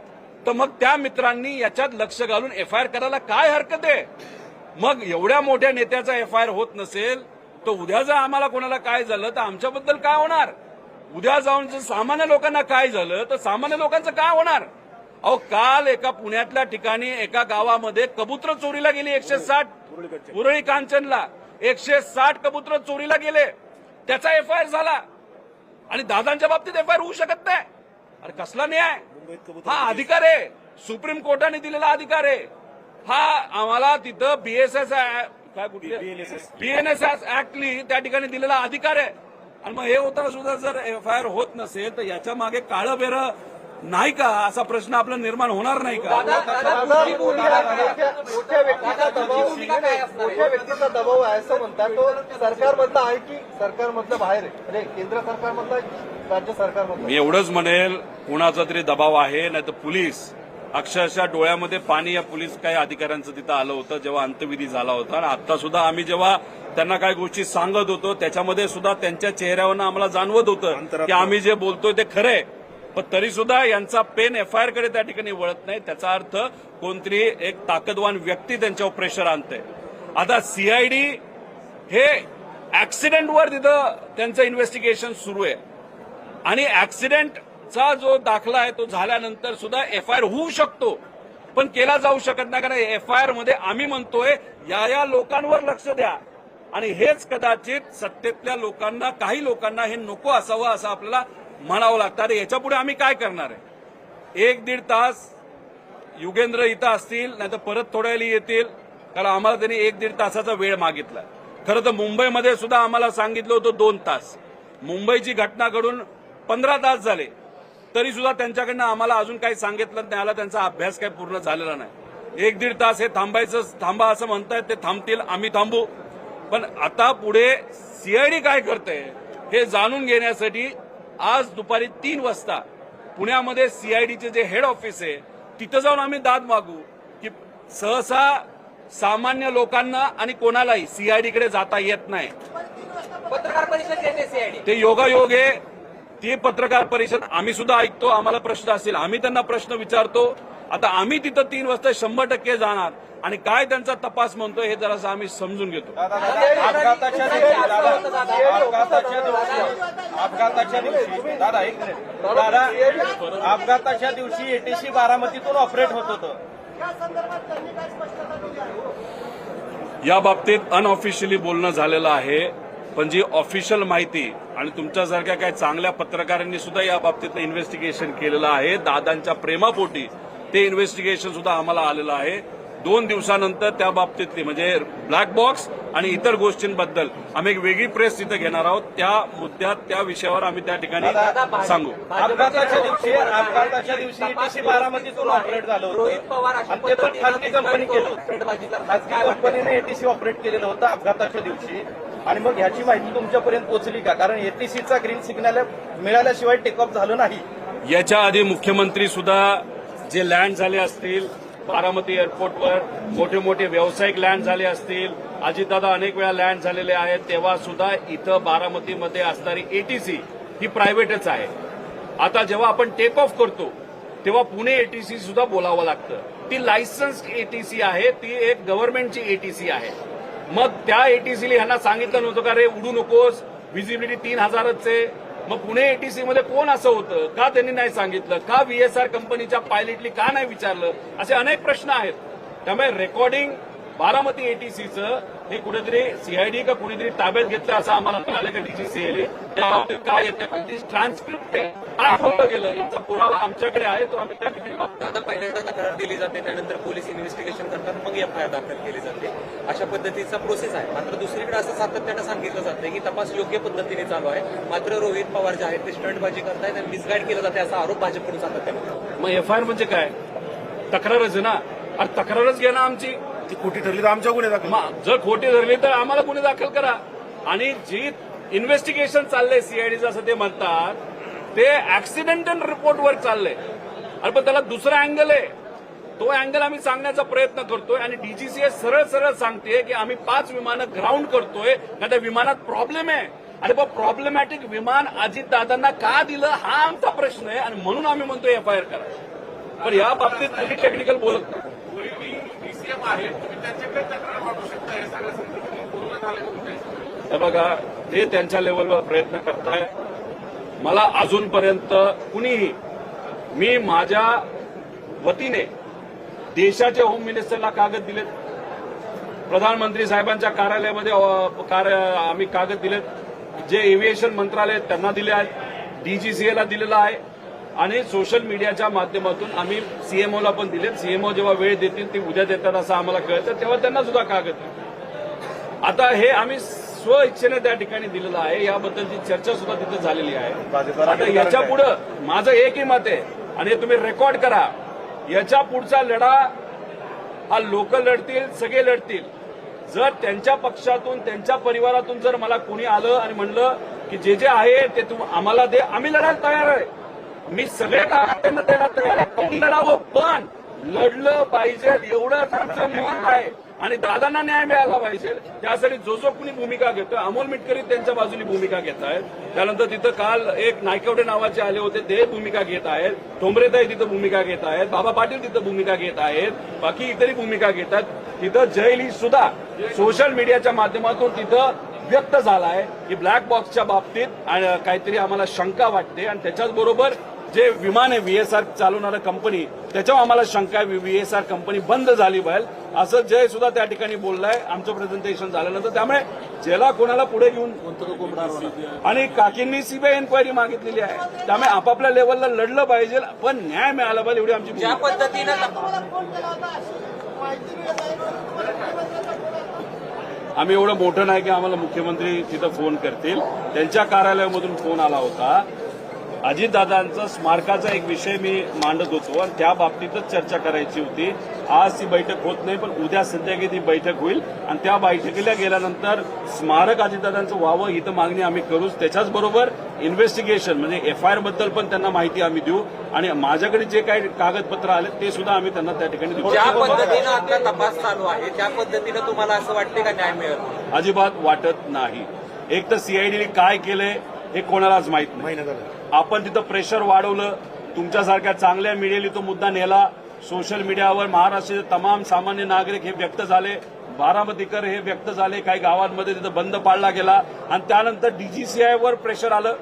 Speaker 2: तर मग त्या मित्रांनी याच्यात लक्ष घालून एफआयआर करायला काय हरकत आहे. मग एवढ्या मोठ्या नेत्याचा एफआयआर होत नसेल तर उद्या जर आम्हाला कोणाला काय झालं तर आमच्याबद्दल काय होणार. उद्या जाऊन जर सामान्य लोकांना काय झालं तर सामान्य लोकांचं काय होणार. अहो काल एका पुण्यातल्या ठिकाणी एका गावामध्ये कबूतर चोरीला गेली 160, उरळी कांचनला 160 कबूतर चोरीला गेले, त्याचा एफआयआर झाला. आणि दादांच्या बाबतीत एफआयआर होऊ शकत नाही. अरे कसला न्याय. हा अधिकार आहे, सुप्रीम कोर्टाने दिलेला अधिकार आहे. हा आम्हाला तिथं बीएनएस ऍक्टली त्या ठिकाणी दिलेला अधिकार आहे. आणि मग हे होताना सुद्धा जर एफआयआर होत नसेल तर याच्या मागे काळं बेरं नाही का असा प्रश्न आपला निर्माण होणार नाही का.
Speaker 1: मोठ्या व्यक्तीचा दबाव आहे असं म्हणतात. तो सरकारमधला आहे की सरकारमधलं बाहेर आहे, म्हणजे केंद्र सरकारमधला की राज्य सरकारमधला.
Speaker 2: मी एवढंच म्हणेल कुणाचा तरी दबाव आहे. नाही तर पोलीस अक्षरशः डोळ्यामध्ये पाणी या पोलीस काही अधिकाऱ्यांचं तिथं आलं होतं जेव्हा अंत्यविधी झाला होता. आणि आता सुद्धा आम्ही जेव्हा त्यांना काही गोष्टी सांगत होतो त्याच्यामध्ये सुद्धा त्यांच्या चेहऱ्यावरनं आम्हाला जाणवत होतं की आम्ही जे बोलतोय ते खरंय. पण तरी सुद्धा यांचा पेन एफआयआर कडे त्या ठिकाणी वळत नाही. त्याचा अर्थ कोणतरी एक ताकदवान व्यक्ती त्यांच्यावर प्रेशर आणते. आता सीआयडी हे ऍक्सिडेंटवर तिथं त्यांचं इन्व्हेस्टिगेशन सुरू आहे आणि ऍक्सिडेंटचा जो दाखला आहे तो झाल्यानंतर सुद्धा एफआयआर होऊ शकतो पण केला जाऊ शकत नाही. कारण एफआयआर मध्ये आम्ही म्हणतोय या लोकांवर लक्ष द्या. आणि हेच कदाचित सत्तेतल्या लोकांना, काही लोकांना हे नको असावं असं आपल्याला म्हणावं लागतं. अरे याच्या पुढे आम्ही काय करणार आहे. 1-1.5 तास युगेंद्र इथं असतील, नाही तर परत थोड्या वेळी येतील, कारण आम्हाला त्यांनी 1-1.5 तासाचा वेळ मागितला. खरं तर मुंबईमध्ये सुद्धा आम्हाला सांगितलं होतं 2 तास. मुंबईची घटना घडून 15 तास झाले तरी सुद्धा त्यांच्याकडनं आम्हाला अजून काही सांगितलं नाही आला. त्यांचा अभ्यास काही पूर्ण झालेला नाही. 1-1.5 तास हे थांबा असं म्हणतायत, ते थांबतील, आम्ही थांबू. पण आता पुढे सीआयडी काय करते हे जाणून घेण्यासाठी आज दुपारी 3 वाजता पुण्यामध्ये सीआयडीचे जे हेड ऑफिस आहे तिथं जाऊन आम्ही दाद मागू की सहसा सामान्य लोकांना आणि कोणालाही सीआयडीकडे जाता येत नाही.
Speaker 5: पत्रकार परिषद घेते सीआयडी.
Speaker 2: ते योगायोग आहे. ती पत्रकार परिषद आम्ही सुद्धा ऐकतो. आम्हाला प्रश्न असतील आम्ही त्यांना प्रश्न विचारतो. आता आम्ही तिथं 3 वाजता 100% जाणार आणि काय त्यांचा तपास म्हणतोय हे जरासं आम्ही समजून घेतो.
Speaker 6: अपघाताच्या दिवशी एटीसी बारामतीतून ऑपरेट होत होतं.
Speaker 2: या बाबतीत अनऑफिशियली बोलणं झालेलं आहे. पण जी ऑफिशियल माहिती आणि तुमच्यासारख्या काही चांगल्या पत्रकारांनी सुद्धा या बाबतीत इन्व्हेस्टिगेशन केलेलं आहे. दादांच्या प्रेमापोटी ते इन्व्हेस्टिगेशन सुद्धा आम्हाला आलेलं आहे. 2 दिवसानंतर त्या बाबतीतली म्हणजे ब्लॅक बॉक्स आणि इतर गोष्टींबद्दल आम्ही एक वेगळी प्रेस तिथे घेणार आहोत. त्या मुद्द्यात त्या विषयावर आम्ही त्या ठिकाणी सांगू.
Speaker 6: अपघाताच्या दिवशी ETC बारामतीतून ऑपरेट झालं
Speaker 5: रोहित
Speaker 6: होतं
Speaker 5: पवार अशा
Speaker 6: आणि ते पण खाजगी कंपनी केलं
Speaker 5: फलंदाजी करतात.
Speaker 6: खाजगी कंपनीने ETC ऑपरेट केलेलं होतं अपघाताच्या दिवशी. आणि मग ह्याची माहिती तुमच्यापर्यंत पोहोचली का? कारण ETCचा ग्रीन सिग्नल मिळाल्याशिवाय टेकऑफ झालं नाही.
Speaker 2: याच्या आधी मुख्यमंत्री सुद्धा जे लँड झाले असतील बारामती एअरपोर्टवर, मोठे मोठे व्यावसायिक लँड झाले असतील, अजितदादा अनेक वेळा लँड झालेले आहेत, तेव्हा सुद्धा इथं बारामतीमध्ये असणारी ETC ही प्रायव्हेटच आहे. आता जेव्हा आपण टेक ऑफ करतो तेव्हा पुणे ETC सुद्धा बोलावं लागतं. ती लायसन्स ETC आहे, ती एक गव्हर्नमेंटची ETC आहे. मग त्या ETCला ह्यांना सांगितलं नव्हतं का रे उडू नकोस, व्हिजिबिलिटी 3000च आहे. मग पुणे ETC मध्ये कोण असं होतं, का त्यांनी नाही सांगितलं, का VSR कंपनीच्या पायलटली का नाही विचारलं, असे अनेक प्रश्न आहेत. त्यामुळे रेकॉर्डिंग बारामती ETCचं हे कुठेतरी CID का कुणीतरी ताब्यात घेतलं असं आम्हाला कळालं का DGCA त्या बाबतीत काय येतं ट्रान्सक्रिप्ट काय गेलं याचा पुरावा आमच्याकडे आहे, तो आम्ही त्या ठिकाणी वापरतो.
Speaker 5: आता पहिल्यांदा तक्रार दिली जाते, त्यानंतर पोलीस इन्व्हेस्टिगेशन करतात, मग FIR दाखल केली जाते. अशा पद्धतीचा प्रोसेस आहे. मात्र दुसरीकडे असं सातत्यानं सांगितलं जातं की तपास योग्य पद्धतीने चालू आहे. मात्र रोहित पवार जे आहेत ते स्टंटबाजी करतायत आणि मिसगाईड केलं जाते असा आरोप भाजपकडून सातत्याने होतो.
Speaker 2: मग FIR म्हणजे काय? तक्रारच आहे ना. अरे तक्रारच घ्या ना आमची.
Speaker 4: ती खोटी ठरली तर आमच्या गुन्हे दाखल.
Speaker 2: जर खोटी धरली तर आम्हाला गुन्हे दाखल करा. आणि जी इन्व्हेस्टिगेशन चाललंय CIDचं असं ते म्हणतात, ते ऍक्सिडेंटल रिपोर्टवर चाललंय. अरे पण त्याला दुसरा अँगल आहे, तो अँगल आम्ही सांगण्याचा प्रयत्न करतोय. आणि DGCA सरळ सरळ सांगते की आम्ही 5 विमानं ग्राउंड करतोय का त्या विमानात प्रॉब्लेम आहे. आणि पण प्रॉब्लेमॅटिक विमान अजितदादांना का दिलं हा आमचा प्रश्न आहे आणि म्हणून आम्ही म्हणतोय FIR करा. पण या बाबतीत काही टेक्निकल बोलत नाही. हे बघा, ते त्यांच्या लेवलवर प्रयत्न करताय. मला अजूनपर्यंत कुणीही, मी माझ्या वतीने देशाच्या होम मिनिस्टरला कागद दिलेत, प्रधानमंत्री साहेबांच्या कार्यालयामध्ये आम्ही कागद दिलेत, जे एव्हिएशन मंत्रालय त्यांना दिले आहेत, DGCAला दिलेला आहे आणि सोशल मीडियाच्या माध्यमातून आम्ही CMOला पण दिलेत. CMO जेव्हा वेळ देतील ती उद्या देतात असं आम्हाला कळतं, तेव्हा त्यांना सुद्धा कागद दिले. आता हे आम्ही स्व इच्छेने त्या ठिकाणी दिलेलं आहे. याबद्दलची चर्चा सुद्धा तिथे झालेली आहे. आता याच्या पुढं माझं एकही मत आहे आणि हे तुम्ही रेकॉर्ड करा, याच्या पुढचा लढा हा लोक लढतील, सगळे लढतील. जर त्यांच्या पक्षातून त्यांच्या परिवारातून जर मला कोणी आलं आणि म्हणलं की जे जे आहे ते आम्हाला दे, आम्ही लढायला तयार आहे. मी सगळे त्यांना द्यायला तयार आहे. लढावं पण लढलं पाहिजे एवढंच आमचं मत आहे. आणि दादांना न्याय मिळाला पाहिजे त्यासाठी जो जो कुणी भूमिका घेतोय, अमोल मिटकरी त्यांच्या बाजूनी भूमिका घेत आहेत. त्यानंतर तिथं काल एक नायकवडे नावाचे आले होते, ते भूमिका घेत आहेत. ठोंबरेताई तिथं भूमिका घेत आहेत. बाबा पाटील तिथं भूमिका घेत आहेत. बाकी इतरही भूमिका घेतात. तिथं जयली सुद्धा सोशल मीडियाच्या माध्यमातून तिथं व्यक्त झाला आहे की ब्लॅक बॉक्सच्या बाबतीत काहीतरी आम्हाला शंका वाटते आणि त्याच्याच बरोबर जे विमान आहे VSR चालवणारं कंपनी, त्याच्यावर आम्हाला शंका आहे VSR कंपनी बंद झाली पाहिजे असं जय सुद्धा त्या ठिकाणी बोललाय आमचं प्रेझेंटेशन झाल्यानंतर. त्यामुळे ज्याला कोणाला पुढे घेऊन आणि काकींनी CBI एन्क्वायरी मागितलेली आहे. त्यामुळे आपापल्या लेवलला लढलं पाहिजे पण न्याय मिळाला पाहिजे एवढी आमची
Speaker 5: ज्या पद्धतीनं
Speaker 2: आम्ही एवढं मोठं नाही की आम्हाला मुख्यमंत्री तिथं फोन करतील. त्यांच्या कार्यालयामधून फोन आला होता. अजितदादांचा स्मारकाचा एक विषय मी मांडत होतो आणि त्या बाबतीतच चर्चा करायची होती. आज ती बैठक होत नाही, पण उद्या संध्याकाळी ती बैठक होईल आणि त्या बैठकीला गेल्यानंतर स्मारक अजितदादांचं व्हावं ही तर मागणी आम्ही करूच. त्याच्याच बरोबर इन्व्हेस्टिगेशन म्हणजे FIR बद्दल पण त्यांना माहिती आम्ही देऊ आणि माझ्याकडे जे काही कागदपत्र आले ते सुद्धा आम्ही त्यांना त्या ठिकाणी देऊ.
Speaker 5: ज्या पद्धतीनं आता तपास चालू आहे त्या पद्धतीनं तुम्हाला असं वाटते का न्याय मिळेल?
Speaker 2: अजिबात वाटत नाही. एक तर CIDने काय केलंय हे कोणालाच माहित नाही. आपण तिथं प्रेशर वाढवलं, तुमच्यासारख्या चांगल्या मीडियाने तो मुद्दा नेला. सोशल मीडियावर महाराष्ट्राचे तमाम सामान्य नागरिक हे व्यक्त झाले, बारामतीकर हे व्यक्त झाले. काही गावांमध्ये तिथं बंद पाडला गेला आणि त्यानंतर DGCAवर प्रेशर आलं.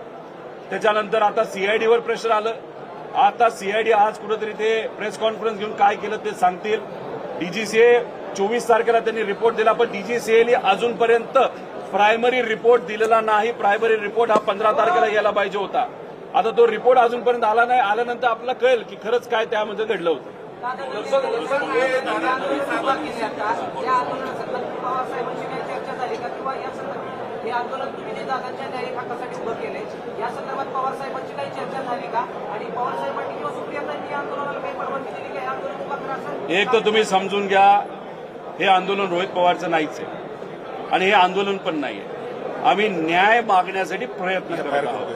Speaker 2: त्याच्यानंतर आता CIDवर प्रेशर आलं. आता CID आज कुठेतरी ते प्रेस कॉन्फरन्स घेऊन काय केलं ते सांगतील. DGCA 24 तारखेला त्यांनी रिपोर्ट दिला, पण DGCAने अजूनपर्यंत प्रायमरी रिपोर्ट दिलेला नाही. प्रायमरी रिपोर्ट हा 15 तारखेला यायला पाहिजे होता. आता तो रिपोर्ट अजूनपर्यंत आला नाही. आल्यानंतर आपल्याला कळेल की खरंच काय त्यामध्ये घडलं होतं.
Speaker 7: हे आंदोलन तुम्ही जे दादांच्या न्याय हक्कासाठी उभं केलंय या संदर्भात पवार साहेबांची काही चर्चा झाली का आणि पवार साहेबांनी किंवा सुप्रियातांनी या आंदोलनाला काही परवानगी दिली का? हे आंदोलन उभं करा असं
Speaker 2: एक तर तुम्ही समजून घ्या, हे आंदोलन रोहित पवारचं नाहीच आहे आणि हे आंदोलन पण नाहीये. आम्ही न्याय मागण्यासाठी प्रयत्न करत आहोत,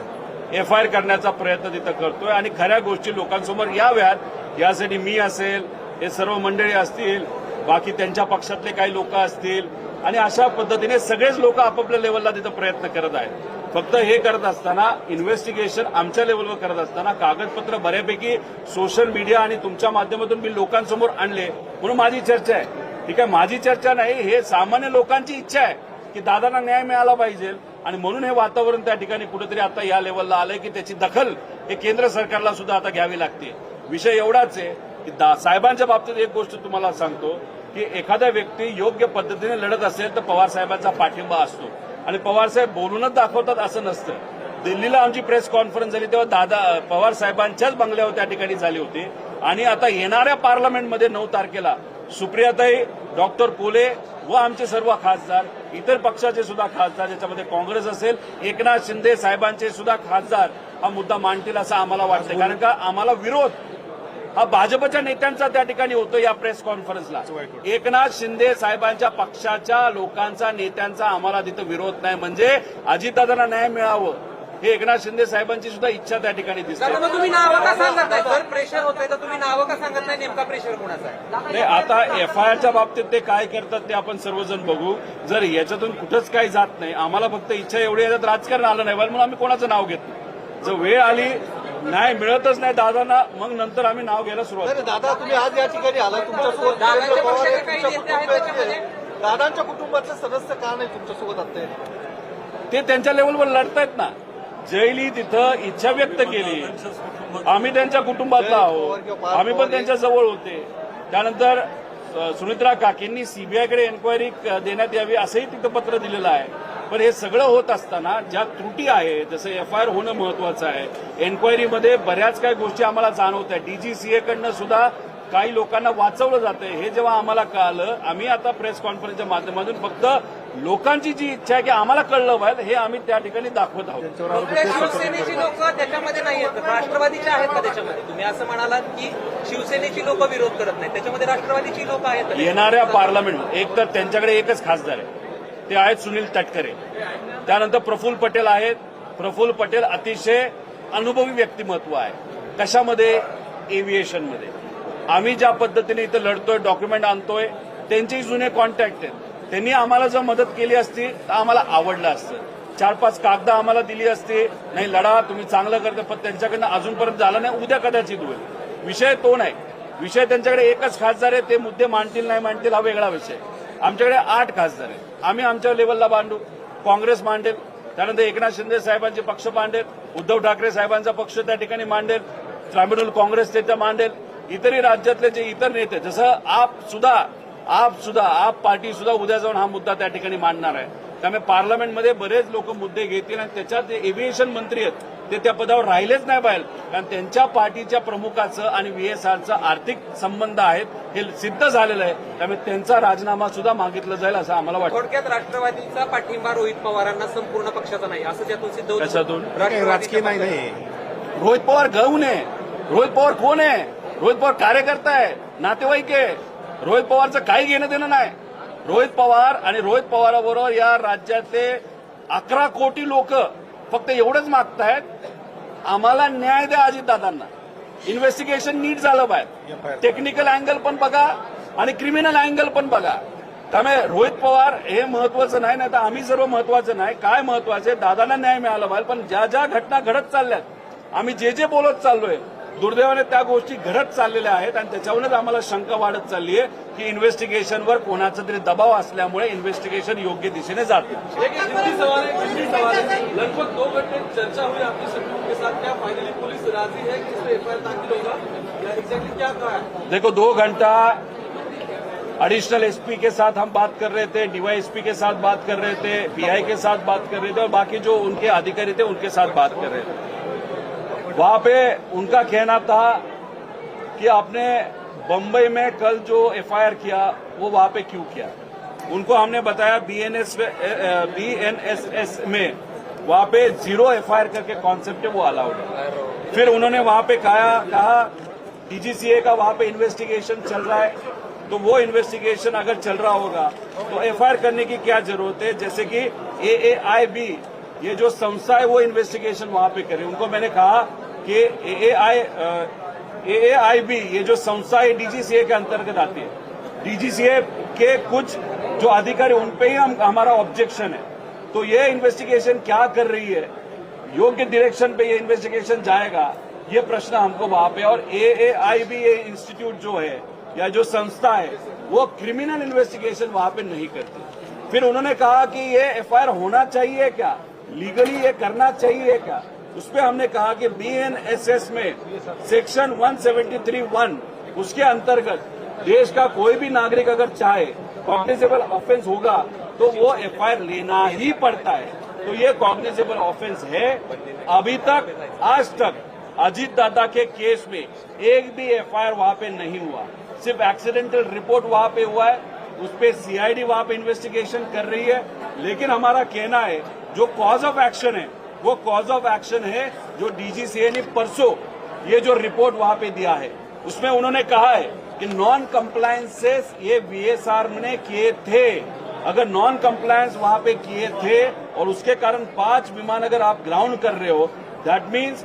Speaker 2: FIR करण्याचा प्रयत्न तिथं करतोय आणि खऱ्या गोष्टी लोकांसमोर याव्यात यासाठी मी असेल, हे सर्व मंडळी असतील, बाकी त्यांच्या पक्षातले काही लोक असतील आणि अशा पद्धतीने सगळेच लोक आपापल्या लेवलला तिथं प्रयत्न करत आहेत. फक्त हे करत असताना इन्व्हेस्टिगेशन आमच्या लेवलवर करत असताना कागदपत्र बऱ्यापैकी सोशल मीडिया आणि तुमच्या माध्यमातून मी लोकांसमोर आणले म्हणून माझी चर्चा आहे. ठीक आहे, माझी चर्चा नाही, हे सामान्य लोकांची इच्छा आहे की दादांना न्याय मिळाला पाहिजे आणि म्हणून हे वातावरण त्या ठिकाणी कुठेतरी आता या लेवलला आलंय की त्याची दखल हे केंद्र सरकारला सुद्धा आता घ्यावी लागते. विषय एवढाच आहे की साहेबांच्या बाबतीत एक गोष्ट तुम्हाला सांगतो की एखादा व्यक्ती योग्य पद्धतीने लढत असेल तर पवार साहेबांचा पाठिंबा असतो आणि पवार साहेब बोलूनच दाखवतात असं नसतं. दिल्लीला आमची प्रेस कॉन्फरन्स झाली तेव्हा पवार साहेबांच्याच बंगल्यावर त्या ठिकाणी झाली होती आणि आता येणाऱ्या पार्लमेंटमध्ये 9 तारखेला सुप्रियाताई, डॉक्टर कोले व आमचे सर्व खासदार, इतर पक्षाचे सुद्धा खासदार, ज्याच्यामध्ये काँग्रेस असेल, एकनाथ शिंदे साहेबांचे सुद्धा खासदार हा मुद्दा मांडतील असं आम्हाला वाटतं. कारण का आम्हाला विरोध हा भाजपच्या नेत्यांचा त्या ठिकाणी होतो या प्रेस कॉन्फरन्सला. एकनाथ शिंदे साहेबांच्या पक्षाच्या लोकांचा, नेत्यांचा आम्हाला तिथं विरोध नाही. म्हणजे अजितदादांना न्याय मिळावं हे एकनाथ शिंदे साहेबांची सुद्धा इच्छा त्या ठिकाणी दिसते.
Speaker 5: मग तुम्ही नावं का सांगत नाही? जर प्रेशर होतंय तर तुम्ही नावं का सांगत नाही? नेमका प्रेशर कोणाचा आहे?
Speaker 2: नाही, आता FIRच्या बाबतीत ते काय करतात ते आपण सर्वजण बघू. जर याच्यातून कुठंच काही जात नाही, आम्हाला फक्त इच्छा एवढी याच्यात राजकारण आलं नाही म्हणून आम्ही कोणाचं नाव घेत नाही. जर वेळ आली, न्याय मिळतच नाही दादांना, मग नंतर आम्ही नाव घ्यायला सुरुवात
Speaker 1: नाही, दादा तुम्ही आज या ठिकाणी आला, तुमच्यासोबत
Speaker 5: दादांच्या
Speaker 1: पवार आहे,
Speaker 5: पक्षाचे काही
Speaker 1: तुमच्या
Speaker 5: नेते आहेत
Speaker 1: कुटुंबाचे
Speaker 5: त्याच्यामध्ये?
Speaker 1: आहे. दादांच्या कुटुंबातले सदस्य का नाही तुमच्यासोबत आता?
Speaker 2: ते त्यांच्या लेवलवर लढतायत ना. जयली तिथं इच्छा व्यक्त केली, आम्ही त्यांच्या कुटुंबातला आहोत, आम्ही पण त्यांच्या जवळ होते. त्यानंतर सुनित्रा काकींनी सीबीआयकडे एन्क्वायरी देण्यात यावी असंही तिथं पत्र दिलेलं आहे. पण हे सगळं होत असताना ज्या त्रुटी आहेत, जसं FIR होणं महत्वाचं आहे, एन्क्वायरीमध्ये बऱ्याच काही गोष्टी आम्हाला जाणवत आहेत. DGCA कडनं सुद्धा काही लोकांना वाचवलं जातंय हे जेव्हा आम्हाला कळालं, आम्ही आता प्रेस कॉन्फरन्सच्या माध्यमातून फक्त लोकांची जी इच्छा आहे की आम्हाला कळलं पाहिजे हे आम्ही त्या ठिकाणी दाखवत आहोत.
Speaker 5: फक्त शिवसेनेची लोक त्याच्यामध्ये नाही आहेत, राष्ट्रवादीचे आहेत का त्याच्यामध्ये? तुम्ही असं म्हणालात की शिवसेनेची लोक विरोध करत नाहीत, त्याच्यामध्ये राष्ट्रवादीची लोक आहेत का?
Speaker 2: येणाऱ्या पार्लमेंट एक तर त्यांच्याकडे एकच खासदार आहे, ते आहेत सुनील तटकरे. त्यानंतर प्रफुल्ल पटेल आहेत. प्रफुल्ल पटेल अतिशय अनुभवी व्यक्तिमत्व आहे. कशामध्ये? एव्हिएशनमध्ये. आम्ही ज्या पद्धतीने इथं लढतोय, डॉक्युमेंट आणतोय, त्यांचे जुने कॉन्टॅक्ट आहेत. त्यांनी आम्हाला जर मदत केली असती तर आम्हाला आवडलं असतं. 4-5 कागदं आम्हाला दिली असती, नाही लढा तुम्ही चांगलं करता, पण त्यांच्याकडनं अजूनपर्यंत झालं नाही, उद्या कदाचित होईल. विषय तो नाही. विषय त्यांच्याकडे एकच खासदार आहे, ते मुद्दे मांडतील नाही मांडतील हा वेगळा विषय. आमच्याकडे 8 खासदार आहेत. आम्ही आमच्या लेवलला मांडू, काँग्रेस मांडेल, त्यानंतर एकनाथ शिंदे साहेबांचे पक्ष मांडेल, उद्धव ठाकरे साहेबांचा पक्ष त्या ठिकाणी मांडेल, तृणमूल काँग्रेस ते मांडेल, इतरही राज्यातले जे इतर नेते, जसं आप पार्टी सुद्धा उद्या जाऊन हा मुद्दा त्या ठिकाणी मांडणार आहे. त्यामुळे पार्लमेंटमध्ये बरेच लोक मुद्दे घेतील आणि त्याच्यात जे एव्हिएशन मंत्री आहेत ते त्या पदावर राहिलेच नाही पाहिजे, कारण त्यांच्या पार्टीच्या प्रमुखाचं आणि VSRचं आर्थिक संबंध आहेत हे सिद्ध झालेलं आहे. त्यामुळे त्यांचा राजीनामा सुद्धा मागितला जाईल असं आम्हाला वाटतं.
Speaker 5: थोडक्यात राष्ट्रवादीचा पाठिंबा रोहित पवारांना संपूर्ण पक्षाचा नाही असं त्यातून सिद्ध होतं.
Speaker 2: कशातून?
Speaker 6: राजकीय नाही.
Speaker 2: रोहित पवार गौण आहे. रोहित पवार कोण आहे? रोहित पवार कार्यकर्ता आहे, नातेवाईक आहे. रोहित पवारचं काही घेणं देणं नाही. रोहित पवार आणि रोहित पवाराबरोबर या राज्यातले 11 कोटी लोक फक्त एवढंच मागतायत, आम्हाला न्याय द्या अजितदादांना. इन्व्हेस्टिगेशन नीट झालं पाहिजे, टेक्निकल अँगल पण बघा आणि क्रिमिनल अँगल पण बघा. त्यामुळे रोहित पवार हे महत्वाचं नाही, तर आम्ही सर्व महत्वाचं नाही. काय महत्वाचं आहे? दादांना न्याय मिळाला पाहिजे. पण ज्या ज्या घटना घडत चालल्यात, आम्ही जे बोलत चाललोय, दुर्दैवाने त्या गोष्टी घडत चाललेल्या आहेत आणि त्याच्यावरूनच आम्हाला शंका वाढत चालली आहे की इन्व्हेस्टिगेशनवर कोणाचा तरी दबाव असल्यामुळे इन्व्हेस्टिगेशन योग्य दिशेने जात नाही.
Speaker 3: लगभग 2 घंटे चर्चा हुई आपकी सभी के साथ, क्या फाइनली पुलिस राजी है कि इसमें FIR दाखिल होगा या एग्जैक्टली क्या कहा है?
Speaker 2: देखो, 2 घंटा एडिशनल SP के साथ हम बात कर रहे थे, DYSP के साथ बात कर रहे थे, PI के साथ बात कर रहे थे और बाकी जो उनके अधिकारी थे उनके साथ बात कर रहे थे. वहां पे उनका कहना था कि आपने बम्बई में कल जो एफआईआर किया वो वहां पे क्यों किया? उनको हमने बताया बीएनएसएस में वहां पे 0 एफआईआर करके कॉन्सेप्ट है वो अलाउड है। फिर उन्होंने वहां पे कहा डीजीसीए का वहां पे इन्वेस्टिगेशन चल रहा है, तो वो इन्वेस्टिगेशन अगर चल रहा होगा तो एफआईआर करने की क्या जरूरत है? जैसे कि AAIB ये जो संस्था है वो इन्वेस्टिगेशन वहां पे करे। उनको मैंने कहा कि AAIB ये जो संस्था है डीजीसीए के अंतर्गत आती है, डीजीसीए के कुछ जो अधिकारी उन पे ही हमारा ऑब्जेक्शन है। तो ये इन्वेस्टिगेशन क्या कर रही है, योग्य डायरेक्शन पे ये इन्वेस्टिगेशन जाएगा, ये प्रश्न हमको वहां पे। और AAIB ये इंस्टीट्यूट जो है या जो संस्था है वो क्रिमिनल इन्वेस्टिगेशन वहां पे नहीं करती। फिर उन्होंने कहा कि ये एफआईआर होना चाहिए क्या, लीगली ये करना चाहिए क्या? उस पर हमने कहा कि बीएनएसएस में सेक्शन 173(1) उसके अंतर्गत देश का कोई भी नागरिक अगर चाहे कॉग्निजेबल ऑफेंस होगा तो वो एफआईआर लेना ही पड़ता है। तो ये कॉग्निजेबल ऑफेंस है। अभी तक आज तक अजीत दादा के केस में एक भी एफआईआर वहां पे नहीं हुआ, सिर्फ एक्सीडेंटल रिपोर्ट वहां पे हुआ है, उस पे सीआईडी वहां पे इन्वेस्टिगेशन कर रही है। लेकिन हमारा कहना है जो कॉज ऑफ एक्शन है वो कॉज ऑफ एक्शन है जो डीजीसीए ने परसों ये जो रिपोर्ट वहां पे दिया है उसमें उन्होंने कहा है कि नॉन कंप्लायंसेस ये वीएसआर ने किए थे। अगर नॉन कंप्लायंस वहां पे किए थे और उसके कारण 5 विमान अगर आप ग्राउंड कर रहे हो, दैट मीन्स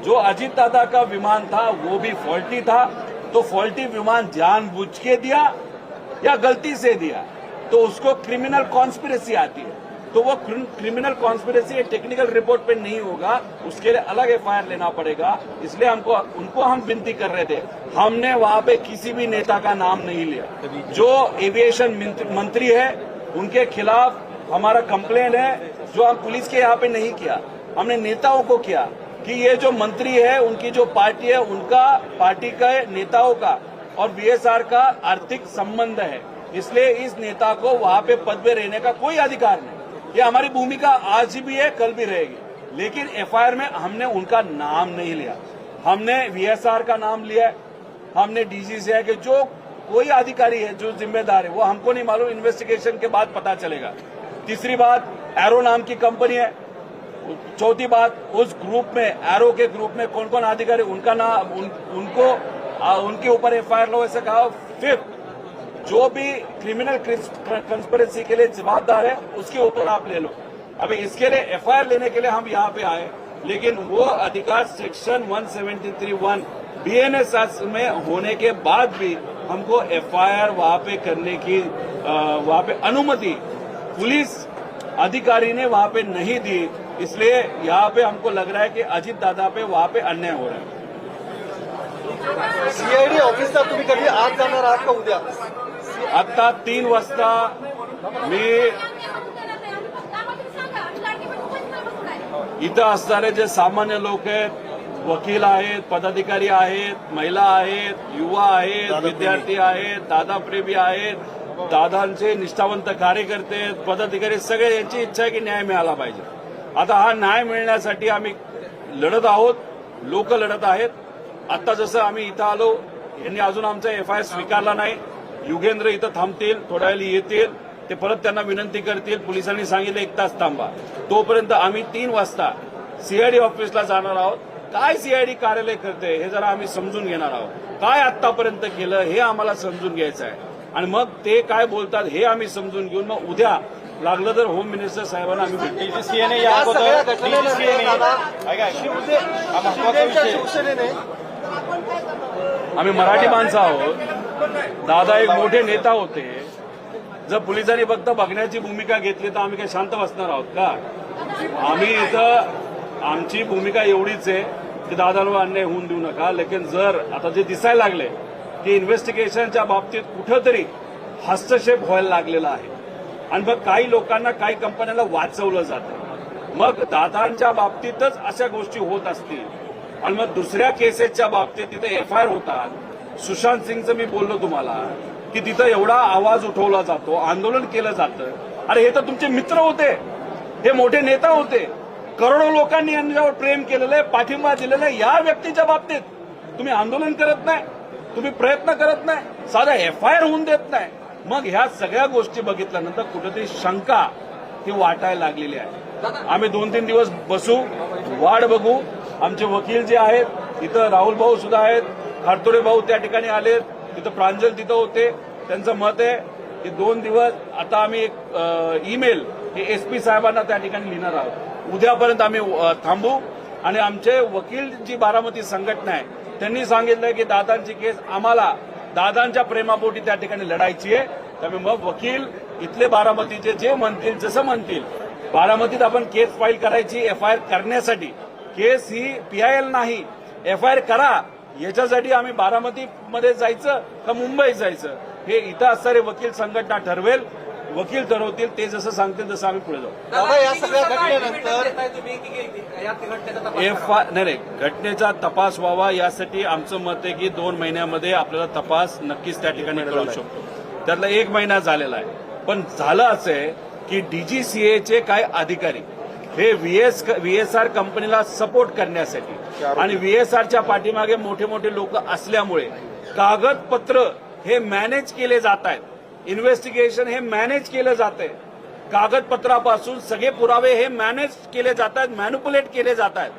Speaker 2: जो अजीत दादा का विमान था वो भी फॉल्टी था। तो फॉल्टी विमान जानबूझ के दिया या गलती से दिया तो उसको क्रिमिनल कॉन्स्पिरेसी आती है। तो वो क्रिमिनल कॉन्स्पिरेसी टेक्निकल रिपोर्ट पे नहीं होगा, उसके लिए अलग एफआईआर लेना पड़ेगा। इसलिए उनको हम विनती कर रहे थे, हमने वहां पे किसी भी नेता का नाम नहीं लिया। जो एविएशन मंत्री है उनके खिलाफ हमारा कंप्लेन है, जो हम पुलिस के यहाँ पे नहीं किया, हमने नेताओं को किया कि ये जो मंत्री है उनकी जो पार्टी है उनका पार्टी का नेताओं का और बीएसआर का आर्थिक संबंध है, इसलिए इस नेता को वहां पे पद पे रहने का कोई अधिकार नहीं। ये हमारी भूमिका आज भी है, कल भी रहेगी। लेकिन एफआईआर में हमने उनका नाम नहीं लिया, हमने वीएसआर का नाम लिया है, हमने डीजीसीए के जो कोई अधिकारी है जो जिम्मेदार है वो हमको नहीं मालूम, इन्वेस्टिगेशन के बाद पता चलेगा। तीसरी बात, एरो नाम की कंपनी है। चौथी बात, उस ग्रुप में एरो के ग्रुप में कौन कौन अधिकारी उनका नाम उनके ऊपर एफआईआर लो ऐसे कहा। फिफ्थ, जो भी क्रिमिनल कंस्पिरेसी के लिए जवाबदार है उसके ऊपर आप ले लो। अभी इसके लिए एफआईआर लेने के लिए हम यहाँ पे आए, लेकिन वो अधिकार सेक्शन 173(1) बीएनएसएस में होने के बाद भी हमको एफआईआर वहां पे करने की वहां पे अनुमति पुलिस अधिकारी ने वहां पे नहीं दी। इसलिए यहाँ पे हमको लग रहा है कि अजित दादा पे वहां पे अन्याय हो रहा है।
Speaker 1: सीआयडी ऑफिसला तुम्ही कधी आज जाणार आहात का उद्या?
Speaker 2: आता 3 वाजता मी इथं असणारे जे सामान्य लोक आहेत, वकील आहेत, पदाधिकारी आहेत, महिला आहेत, युवा आहेत, विद्यार्थी आहेत, दादाप्रेमी आहेत, दादांचे निष्ठावंत कार्यकर्ते आहेत, पदाधिकारी सगळे यांची इच्छा आहे की न्याय मिळाला पाहिजे। आता हा न्याय मिळण्यासाठी आम्ही लढत आहोत, लोक लढत आहेत। आता जसं आम्ही इथं आलो, यांनी अजून आमचा एफआयआर स्वीकारला नाही। युगेंद्र इथं थांबतील, थोड्या वेळी येतील, ते परत त्यांना विनंती करतील, पोलिसांनी सांगितलं 1 तास थांबा। तोपर्यंत आम्ही 3 वाजता सीआयडी ऑफिसला जाणार आहोत। काय सीआयडी कार्यालय करते हे जरा आम्ही समजून घेणार आहोत, काय आतापर्यंत केलं हे आम्हाला समजून घ्यायचं आहे आणि मग ते काय बोलतात हे आम्ही समजून घेऊन मग उद्या लागलं तर होम मिनिस्टर साहेबांना आम्ही भेटू।
Speaker 6: डीजीसीएने
Speaker 1: या सगळ्या
Speaker 6: याबद्दल
Speaker 1: घटनेनंतर दादा
Speaker 6: शिवसेनेने
Speaker 1: शिवसेनेच्या शिवसेनेने
Speaker 2: आम्ही मराठी माणसं आहोत, दादा एक मोठे नेता होते। जर पोलिसांनी फक्त बघण्याची भूमिका घेतली तर आम्ही काय शांत बसणार आहोत का? आम्ही इथं आमची भूमिका एवढीच आहे की दादांवर अन्याय होऊन देऊ नका। लेकिन जर आता जे दिसायला लागले की इन्व्हेस्टिगेशनच्या बाबतीत कुठेतरी हस्तक्षेप व्हायला लागलेला आहे आणि मग काही लोकांना काही कंपन्यांना वाचवलं जातं, मग दादांच्या बाबतीतच अशा गोष्टी होत असतील आणि मग दुसऱ्या केसेसच्या बाबतीत तिथे एफआयआर होतात। सुशांत सिंगचं मी बोललो तुम्हाला की तिथं एवढा आवाज उठवला जातो, आंदोलन केलं जातं। अरे हे तर तुमचे मित्र होते, हे मोठे नेता होते, करोडो लोकांनी यांच्यावर प्रेम केलेलं आहे, पाठिंबा दिलेला आहे। या व्यक्तीच्या बाबतीत तुम्ही आंदोलन करत नाही, तुम्ही प्रयत्न करत नाही, साधा FIR होऊन देत नाही. मग ह्या सगळ्या गोष्टी बघितल्यानंतर कुठेतरी शंका ही वाटायला लागलेली आहे. आम्ही 2-3 दिवस बसू, वाट बघू. आमचे वकील जे आहेत इथं, राहुल भाऊ सुद्धा आहेत, खारतोडे भाऊ त्या ठिकाणी आले, तिथं प्रांजल तिथं होते. त्यांचं मत आहे की 2 दिवस आता आम्ही एक ईमेल हे SP साहेबांना त्या ठिकाणी लिहिणार आहोत. उद्यापर्यंत आम्ही थांबू. आणि आमचे वकील जी बारामती संघटना आहे त्यांनी सांगितलं की दादांची केस आम्हाला दादांच्या प्रेमापोटी त्या ठिकाणी लढायची आहे. त्यामुळे मग वकील इथले बारामतीचे जे म्हणतील, जसं म्हणतील, बारामतीत आपण केस फाईल करायची FIR करण्यासाठी. केस ही PIL नाही, FIR करा. याच्यासाठी आम्ही बारामतीमध्ये जायचं का मुंबईत जायचं हे इथं असणारे वकील संघटना ठरवेल. वकील ठरवतील, ते जसं सांगतील तसं आम्ही पुढे जाऊ.
Speaker 1: दादा, या सगळ्या घटनेनंतर
Speaker 2: नाही, घटनेचा तपास व्हावा यासाठी आमचं मत आहे की 2 महिन्यामध्ये आपल्याला तपास नक्कीच त्या ठिकाणी करू शकतो. त्यातला 1 महिना झालेला आहे. पण झालं असं आहे की DGCAचे काही अधिकारी हे VSR कंपनीला सपोर्ट करण्यासाठी आणि VSRच्या पाठीमागे मोठे मोठे लोक असल्यामुळे कागदपत्र हे मॅनेज केले जात आहेत. इन्व्हेस्टिगेशन हे मॅनेज केलं जात आहे. कागदपत्रापासून सगळे पुरावे हे मॅनेज केले जात आहेत, मॅन्युप्युलेट केले जात आहेत.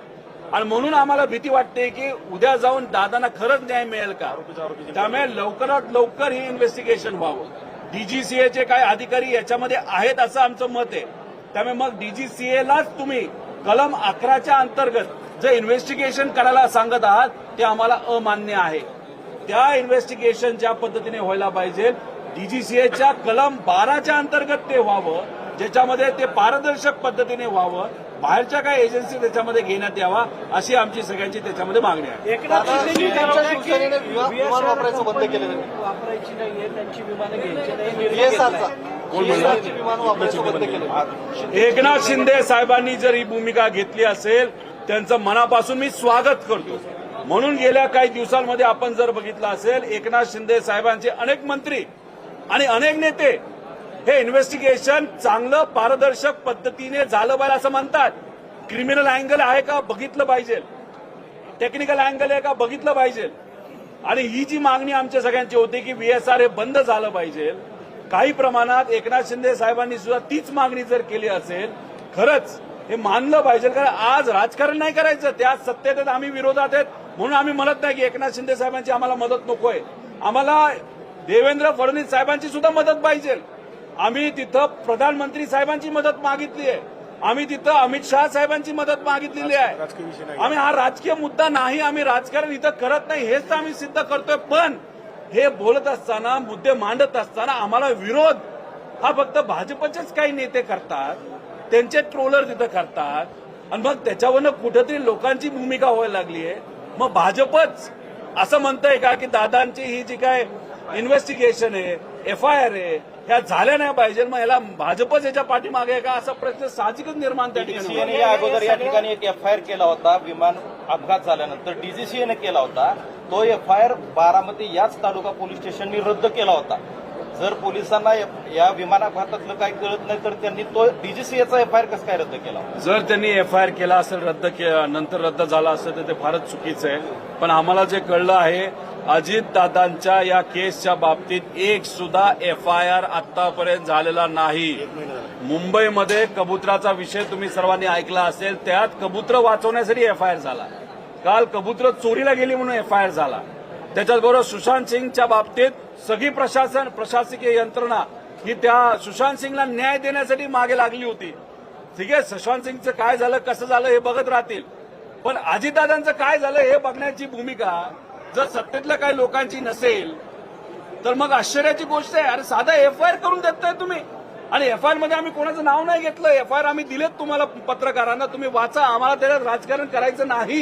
Speaker 2: आणि म्हणून आम्हाला भीती वाटते की उद्या जाऊन दादांना खरंच न्याय मिळेल का. त्यामुळे लवकरात लवकर हे इन्व्हेस्टिगेशन व्हावं. DGCAचे काही अधिकारी याच्यामध्ये आहेत असं आमचं मत आहे. त्यामुळे मग DGCAलाच तुम्ही कलम 11च्या अंतर्गत जे इन्व्हेस्टिगेशन करायला सांगत आहात ते आम्हाला अमान्य आहे. त्या इन्व्हेस्टिगेशन ज्या पद्धतीने व्हायला पाहिजे DGCAच्या कलम 12च्या अंतर्गत ते व्हावं, ज्याच्यामध्ये ते पारदर्शक पद्धतीने व्हावं. बाहेरच्या काही एजन्सी त्याच्यामध्ये घेण्यात यावा अशी आमची सगळ्यांची त्याच्यामध्ये मागणी आहे.
Speaker 3: एकनाथ शिंदे
Speaker 1: त्यांच्या शिवसेनेने विमान वापरायचं बंद केलेलं आहे.
Speaker 3: वापरायची नाहीये, त्यांची विमानं घ्यायची नाही.
Speaker 1: VSRची विमानं वापरायचं बंद केलेलं आहे.
Speaker 2: एकनाथ शिंदे साहेबांनी जर ही भूमिका घेतली असेल त्यांचं मनापासून मी स्वागत करतो. म्हणून गेल्या काही दिवसांमध्ये आपण जर बघितलं असेल एकनाथ शिंदे साहेबांचे अनेक मंत्री आणि अनेक नेते हे इन्व्हेस्टिगेशन चांगलं पारदर्शक पद्धतीने झालं पाहिजे असं म्हणतात. क्रिमिनल अँगल आहे का बघितलं पाहिजे, टेक्निकल अँगल आहे का बघितलं पाहिजे. आणि ही जी मागणी आमच्या सगळ्यांची होती की VSR हे बंद झालं पाहिजे, काही प्रमाणात एकनाथ शिंदे साहेबांनी सुद्धा तीच मागणी जर केली असेल, खरंच हे मानलं पाहिजे. कारण आज राजकारण नाही करायचं, त्या सत्तेत आहेत, आम्ही विरोधात आहेत. म्हणून आम्ही म्हणत नाही की एकनाथ शिंदे साहेबांची आम्हाला मदत नकोय. आम्हाला देवेंद्र फडणवीस साहेबांची सुद्धा मदत पाहिजे. आम्ही तिथं प्रधानमंत्री साहेबांची मदत मागितली आहे, आम्ही तिथं अमित शहा साहेबांची मदत मागितलेली आहे. आम्ही हा राजकीय मुद्दा नाही, आम्ही राजकारण इथं करत नाही हेच तर आम्ही सिद्ध करतोय. पण हे बोलत असताना, मुद्दे मांडत असताना आम्हाला विरोध हा फक्त भाजपचेच काही नेते करतात, त्यांचे ट्रोलर तिथं करतात. आणि मग त्याच्यावरनं कुठेतरी लोकांची भूमिका व्हायला लागली आहे. मग भाजपच असं म्हणतंय का की दादांची ही जी काय इन्व्हेस्टिगेशन आहे, FIR आहे, ह्या झाल्या नाही पाहिजे, मग याला भाजपच याच्या पाठीमागे आहे का असा प्रश्न साहजिकच निर्माण त्या ठिकाणी.
Speaker 6: DGCAने या अगोदर या ठिकाणी एक FIR केला होता. विमान अपघात झाल्यानंतर DGCAने केला होता. तो FIR बारामती याच तालुका पोलीस स्टेशननी रद्द केला होता. जर पोलिसांना या विमान अपघातातलं काही कळत नाही तर त्यांनी तो DGCAचा FIR कसं काय रद्द केला.
Speaker 2: जर त्यांनी FIR केला असेल, नंतर रद्द झाला असेल तर ते फारच चुकीचं आहे. पण आम्हाला जे कळलं आहे अजितदादांच्या या केसच्या बाबतीत एक सुद्धा FIR आतापर्यंत झालेला नाही. मुंबईमध्ये कबुतराचा विषय तुम्ही सर्वांनी ऐकला असेल, त्यात कबुतर वाचवण्यासाठी FIR झाला. काल कबुतर चोरीला गेली म्हणून FIR झाला. त्याच्याचबरोबर सुशांत सिंगच्या बाबतीत सगळी प्रशासकीय यंत्रणा ही त्या सुशांत सिंगला न्याय देण्यासाठी मागे लागली होती. ठीक आहे, सुशांत सिंगचं काय झालं, कसं झालं हे बघत राहतील. पण अजितदादांचं काय झालं हे बघण्याची भूमिका जर सत्तेतल्या काही लोकांची नसेल तर मग आश्चर्याची गोष्ट आहे. अरे साधा FIR करून देताय तुम्ही, आणि FIR मध्ये आम्ही कोणाचं नाव नाही घेतलं. FIR आम्ही दिलेत तुम्हाला पत्रकारांना, तुम्ही वाचा. आम्हाला त्याच्यात राजकारण करायचं नाही.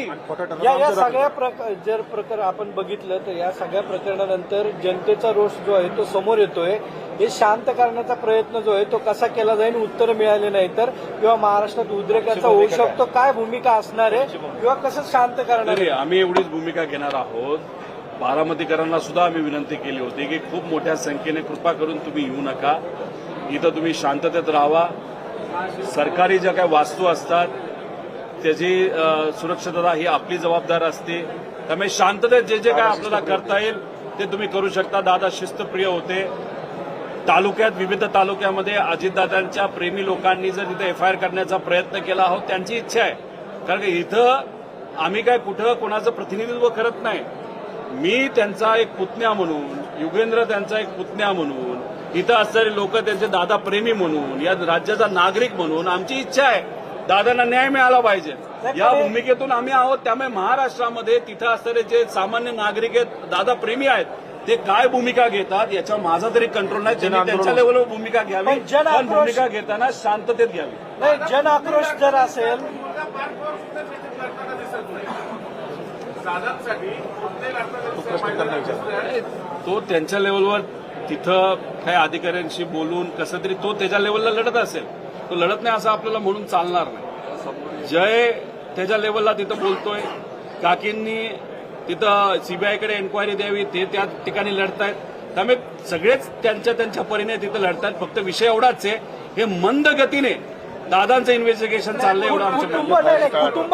Speaker 3: या सगळ्या जर प्रकरण आपण बघितलं तर या सगळ्या प्रकरणानंतर जनतेचा रोष जो आहे तो समोर येतोय. हे शांत करण्याचा प्रयत्न जो आहे तो कसा केला जाईल, उत्तर मिळाले नाही तर किंवा महाराष्ट्रात उद्रेकाचा होऊ शकतो, काय भूमिका असणार आहे किंवा कसं शांत करणार आहे.
Speaker 2: आम्ही एवढीच भूमिका घेणार आहोत. बारामतीकरांना सुद्धा आम्ही विनंती केली होती की खूप मोठ्या संख्येने कृपा करून तुम्ही येऊ नका, इथं तुम्ही शांततेत राहावा. सरकारी ज्या काही वास्तू असतात त्याची सुरक्षितता ही आपली जबाबदारी असते. त्यामुळे शांततेत जे जे काय आपल्याला करता येईल ते तुम्ही करू शकता. दादा शिस्तप्रिय होते. तालुक्यात विविध तालुक्यामध्ये अजितदादांच्या प्रेमी लोकांनी जर तिथे एफआयआर करण्याचा प्रयत्न केला आहोत त्यांची इच्छा आहे. कारण की इथं आम्ही काय कुठं कोणाचं प्रतिनिधित्व करत नाही. मी त्यांचा एक पुतण्या म्हणून, युगेंद्र त्यांचा एक पुतण्या म्हणून, इथं असणारे लोक त्यांचे दादा प्रेमी म्हणून, या राज्याचा नागरिक म्हणून आमची इच्छा आहे दादांना न्याय मिळाला पाहिजे. या भूमिकेतून आम्ही आहोत. त्यामुळे महाराष्ट्रामध्ये तिथं असणारे जे सामान्य नागरिक आहेत, दादा प्रेमी आहेत, ते काय भूमिका घेतात याच्यावर माझा तरी कंट्रोल नाही. त्यांनी त्यांच्या लेवलवर भूमिका घ्यावी, पण भूमिका घेताना शांततेत घ्यावी.
Speaker 3: नाही, जन आक्रोश जर असेल
Speaker 2: तो त्यांच्या लेवलवर तिथं काही अधिकाऱ्यांशी बोलून कसं तरी तो त्याच्या लेवलला लढत असेल. तो लढत नाही असं आपल्याला म्हणून चालणार नाही. जय त्याच्या लेवलला तिथं बोलतोय. काकींनी तिथं सीबीआयकडे एन्क्वायरी द्यावी, ते त्या ठिकाणी लढतायत. त्यामुळे सगळेच त्यांच्या त्यांच्या परीने तिथं लढतायत. फक्त विषय एवढाच आहे, हे मंद गतीने दादांचं इन्व्हेस्टिगेशन चाललंय एवढं आमचं
Speaker 3: कुटुंब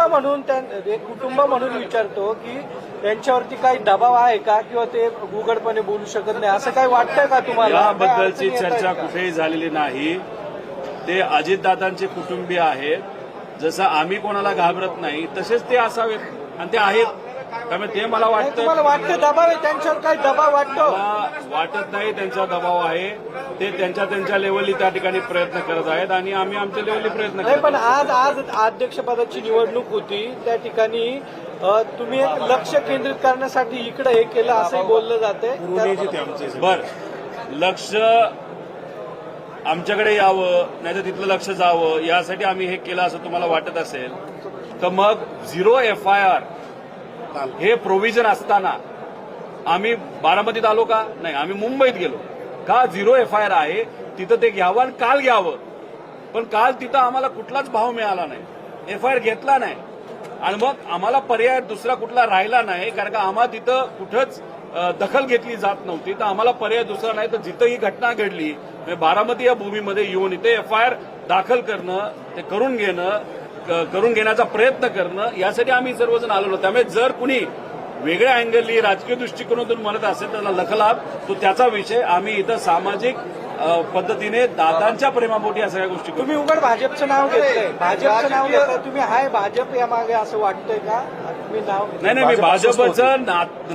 Speaker 3: म्हणून एक कुटुंब म्हणून विचारतो की त्यांच्यावरती काही दबाव आहे का, किंवा ते उघडपणे बोलू शकत नाही असं काही वाटतंय का तुम्हाला?
Speaker 2: याबद्दलची चर्चा कुठेही झालेली नाही. ते अजितदादांचे कुटुंबीय आहेत. जसं आम्ही कोणाला घाबरत नाही तसेच ते असावेत आणि ते आहेत. त्यामुळे ते मला
Speaker 3: तुम्हाला वाटतं दबाव आहे त्यांच्यावर, काही दबाव वाटतो?
Speaker 2: मला वाटत नाही त्यांचा दबाव आहे. ते त्यांच्या त्यांच्या लेवलनी त्या ठिकाणी प्रयत्न करत आहेत आणि आम्ही आमच्या लेवलनी प्रयत्न
Speaker 3: नाही,
Speaker 2: करत
Speaker 3: पण आज अध्यक्षपदाची निवडणूक होती, त्या ठिकाणी तुम्ही एक लक्ष केंद्रित करण्यासाठी इकडे हे केलं असंही बोललं जाते.
Speaker 2: बर, लक्ष आमच्याकडे यावं नाही तर तिथलं लक्ष जावं यासाठी आम्ही हे केलं असं तुम्हाला वाटत असेल तर मग 0 एफआयआर हे प्रोव्हिजन असताना आम्ही बारामतीत आलो का? नाही, आम्ही मुंबईत गेलो का? 0 एफआयआर आहे तिथं ते घ्यावं आणि काल घ्यावं. पण काल तिथं आम्हाला कुठलाच भाव मिळाला नाही, एफआयआर घेतला नाही आणि मग आम्हाला पर्याय दुसरा कुठला राहिला नाही. कारण का आम्हाला तिथं कुठंच दखल घेतली जात नव्हती, तर आम्हाला पर्याय दुसरा नाही. तर जिथं ही घटना घडली बारामती या भूमीमध्ये येऊन इथे एफआयआर दाखल करणं, ते करून घेण्याचा प्रयत्न करणं यासाठी आम्ही सर्वजण आलेलो. त्यामुळे जर कुणी वेगळ्या अँगलनी राजकीय दृष्टिकोनातून म्हणत असेल त्याला लखलाभ, तो त्याचा विषय. आम्ही इथं सामाजिक पद्धतीने दादांच्या प्रेमापोटी या सगळ्या गोष्टी.
Speaker 3: तुम्ही उघड भाजपचं नाव घेतलंय, भाजपचं नाव घेतलंय, तुम्ही हाय भाजप या मागे असं वाटतंय का? तुम्ही नाव
Speaker 2: नाही, मी भाजपचं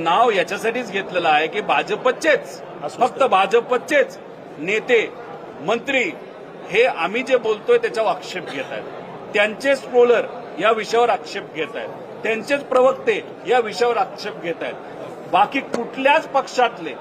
Speaker 2: नाव याच्यासाठीच घेतलेलं आहे की भाजपचेच, फक्त भाजपचेच नेते मंत्री हे आम्ही जे बोलतोय त्याच्यावर आक्षेप घेत आहेत. त्यांचेच ट्रोलर या विषयावर आक्षेप घेत आहेत, त्यांचेच प्रवक्ते या विषयावर आक्षेप घेत आहेत. बाकी कुठल्याच पक्षातले,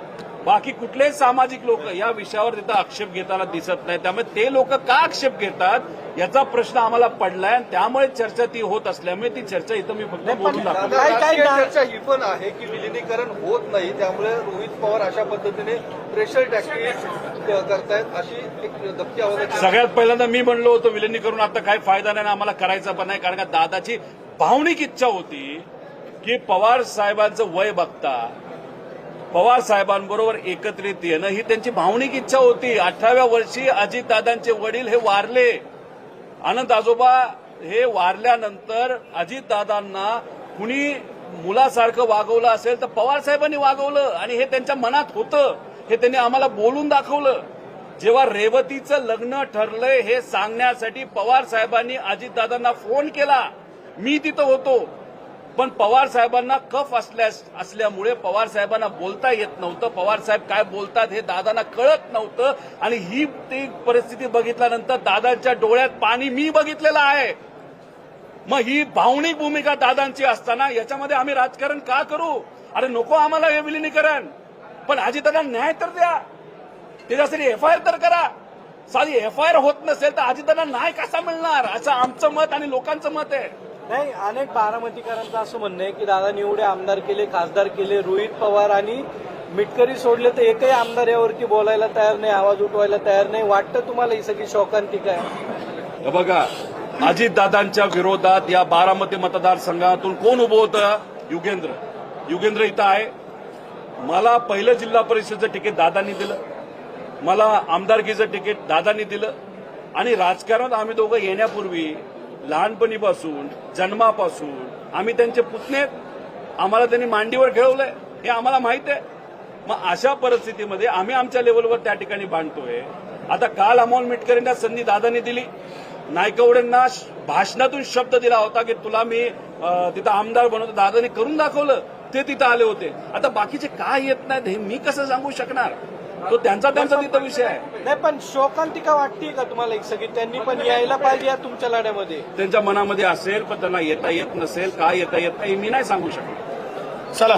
Speaker 2: बाकी कुठलेच सामाजिक लोक या विषयावर तिथं आक्षेप घेताना दिसत नाही. त्यामुळे ते लोक का आक्षेप घेतात याचा प्रश्न आम्हाला पडलाय आणि त्यामुळे चर्चा ती होत असल्यामुळे ती चर्चा इथं मी फक्त बोलून दाखवतो.
Speaker 1: राजकीय चर्चा ही पण आहे की विलिनीकरण होत नाही, त्यामुळे रोहित पवार अशा पद्धतीने प्रेशर टॅक्टिक्स करतायत अशी एक धक्की आवाज.
Speaker 2: सगळ्यात पहिल्यांदा मी म्हणलो होतो विलिनीकरण आता काही फायदा नाही, आम्हाला करायचा पण नाही. कारण का दादाची भावनिक इच्छा होती की पवार साहेबांचं वय बघता पवार साहेबांबरोबर एकत्रित येणं ही त्यांची भावनिक इच्छा होती. 18व्या वर्षी अजितदादांचे वडील हे वारले. आनंद आजोबा हे वारल्यानंतर अजितदादांना कुणी मुलासारखं वागवलं असेल तर पवार साहेबांनी वागवलं आणि हे त्यांच्या मनात होतं. हे त्यांनी आम्हाला बोलून दाखवलं. जेव्हा रेवतीचं लग्न ठरलंय हे सांगण्यासाठी पवार साहेबांनी अजितदादांना फोन केला. मी तिथं होतो, पण पवार साहेबांना कफ असल्यामुळे पवार साहेबांना बोलता येत नव्हतं. पवार साहेब काय बोलतात हे दादांना कळत नव्हतं आणि ही ती परिस्थिती बघितल्यानंतर दादांच्या डोळ्यात पाणी मी बघितलेलं आहे. मग ही भावनिक भूमिका दादांची असताना याच्यामध्ये आम्ही राजकारण का करू? अरे नको आम्हाला हे विलिनीकरण, पण अजितदादा न्याय तर द्या, त्याच्यासाठी एफआयआर तर करा. साधी एफआयआर होत नसेल तर अजितदादा न्याय कसा मिळणार असं आमचं मत आणि लोकांचं मत आहे.
Speaker 3: नाही, अनेक बारामतीकरांचं असं म्हणणं आहे की दादांनी एवढे आमदार केले, खासदार केले, रोहित पवार आणि मिटकरी सोडले तर एकही आमदार यावरती बोलायला तयार नाही, आवाज उठवायला तयार नाही. वाटतं तुम्हाला ही सगळी शोकांतिका आहे?
Speaker 2: बघा, अजितदादांच्या विरोधात या बारामती मतदारसंघातून कोण उभं होतं? युगेंद्र इथं आहे. मला पहिलं जिल्हा परिषदेचं तिकीट दादांनी दिलं, मला आमदारकीचं तिकीट दादांनी दिलं आणि राजकारणात आम्ही दोघं येण्यापूर्वी लहानपणीपासून जन्मापासून आम्ही त्यांचे पुतणे, आम्हाला त्यांनी मांडीवर खेळवलंय हे आम्हाला माहित आहे. मग अशा परिस्थितीमध्ये आम्ही आमच्या लेवलवर त्या ठिकाणी बांधतोय. आता काल अमोल मिटकरींना संधी दादांनी दिली. नायकवडेंना भाषणातून शब्द दिला होता की तुला मी तिथं आमदार बनवतो. दादांनी करून दाखवलं, ते तिथं आले होते. आता बाकीचे काय येत नाहीत हे मी कसं सांगू शकणार? तो त्यांचा तिथं विषय आहे.
Speaker 3: नाही, पण शोकांतिका वाटते का तुम्हाला एक सगळी? त्यांनी पण यायला पाहिजे या तुमच्या लढ्यामध्ये.
Speaker 2: त्यांच्या मनामध्ये असेल, पण त्यांना येता येत नसेल, काय येता येत नाही मी नाही सांगू शकणार.
Speaker 3: चला.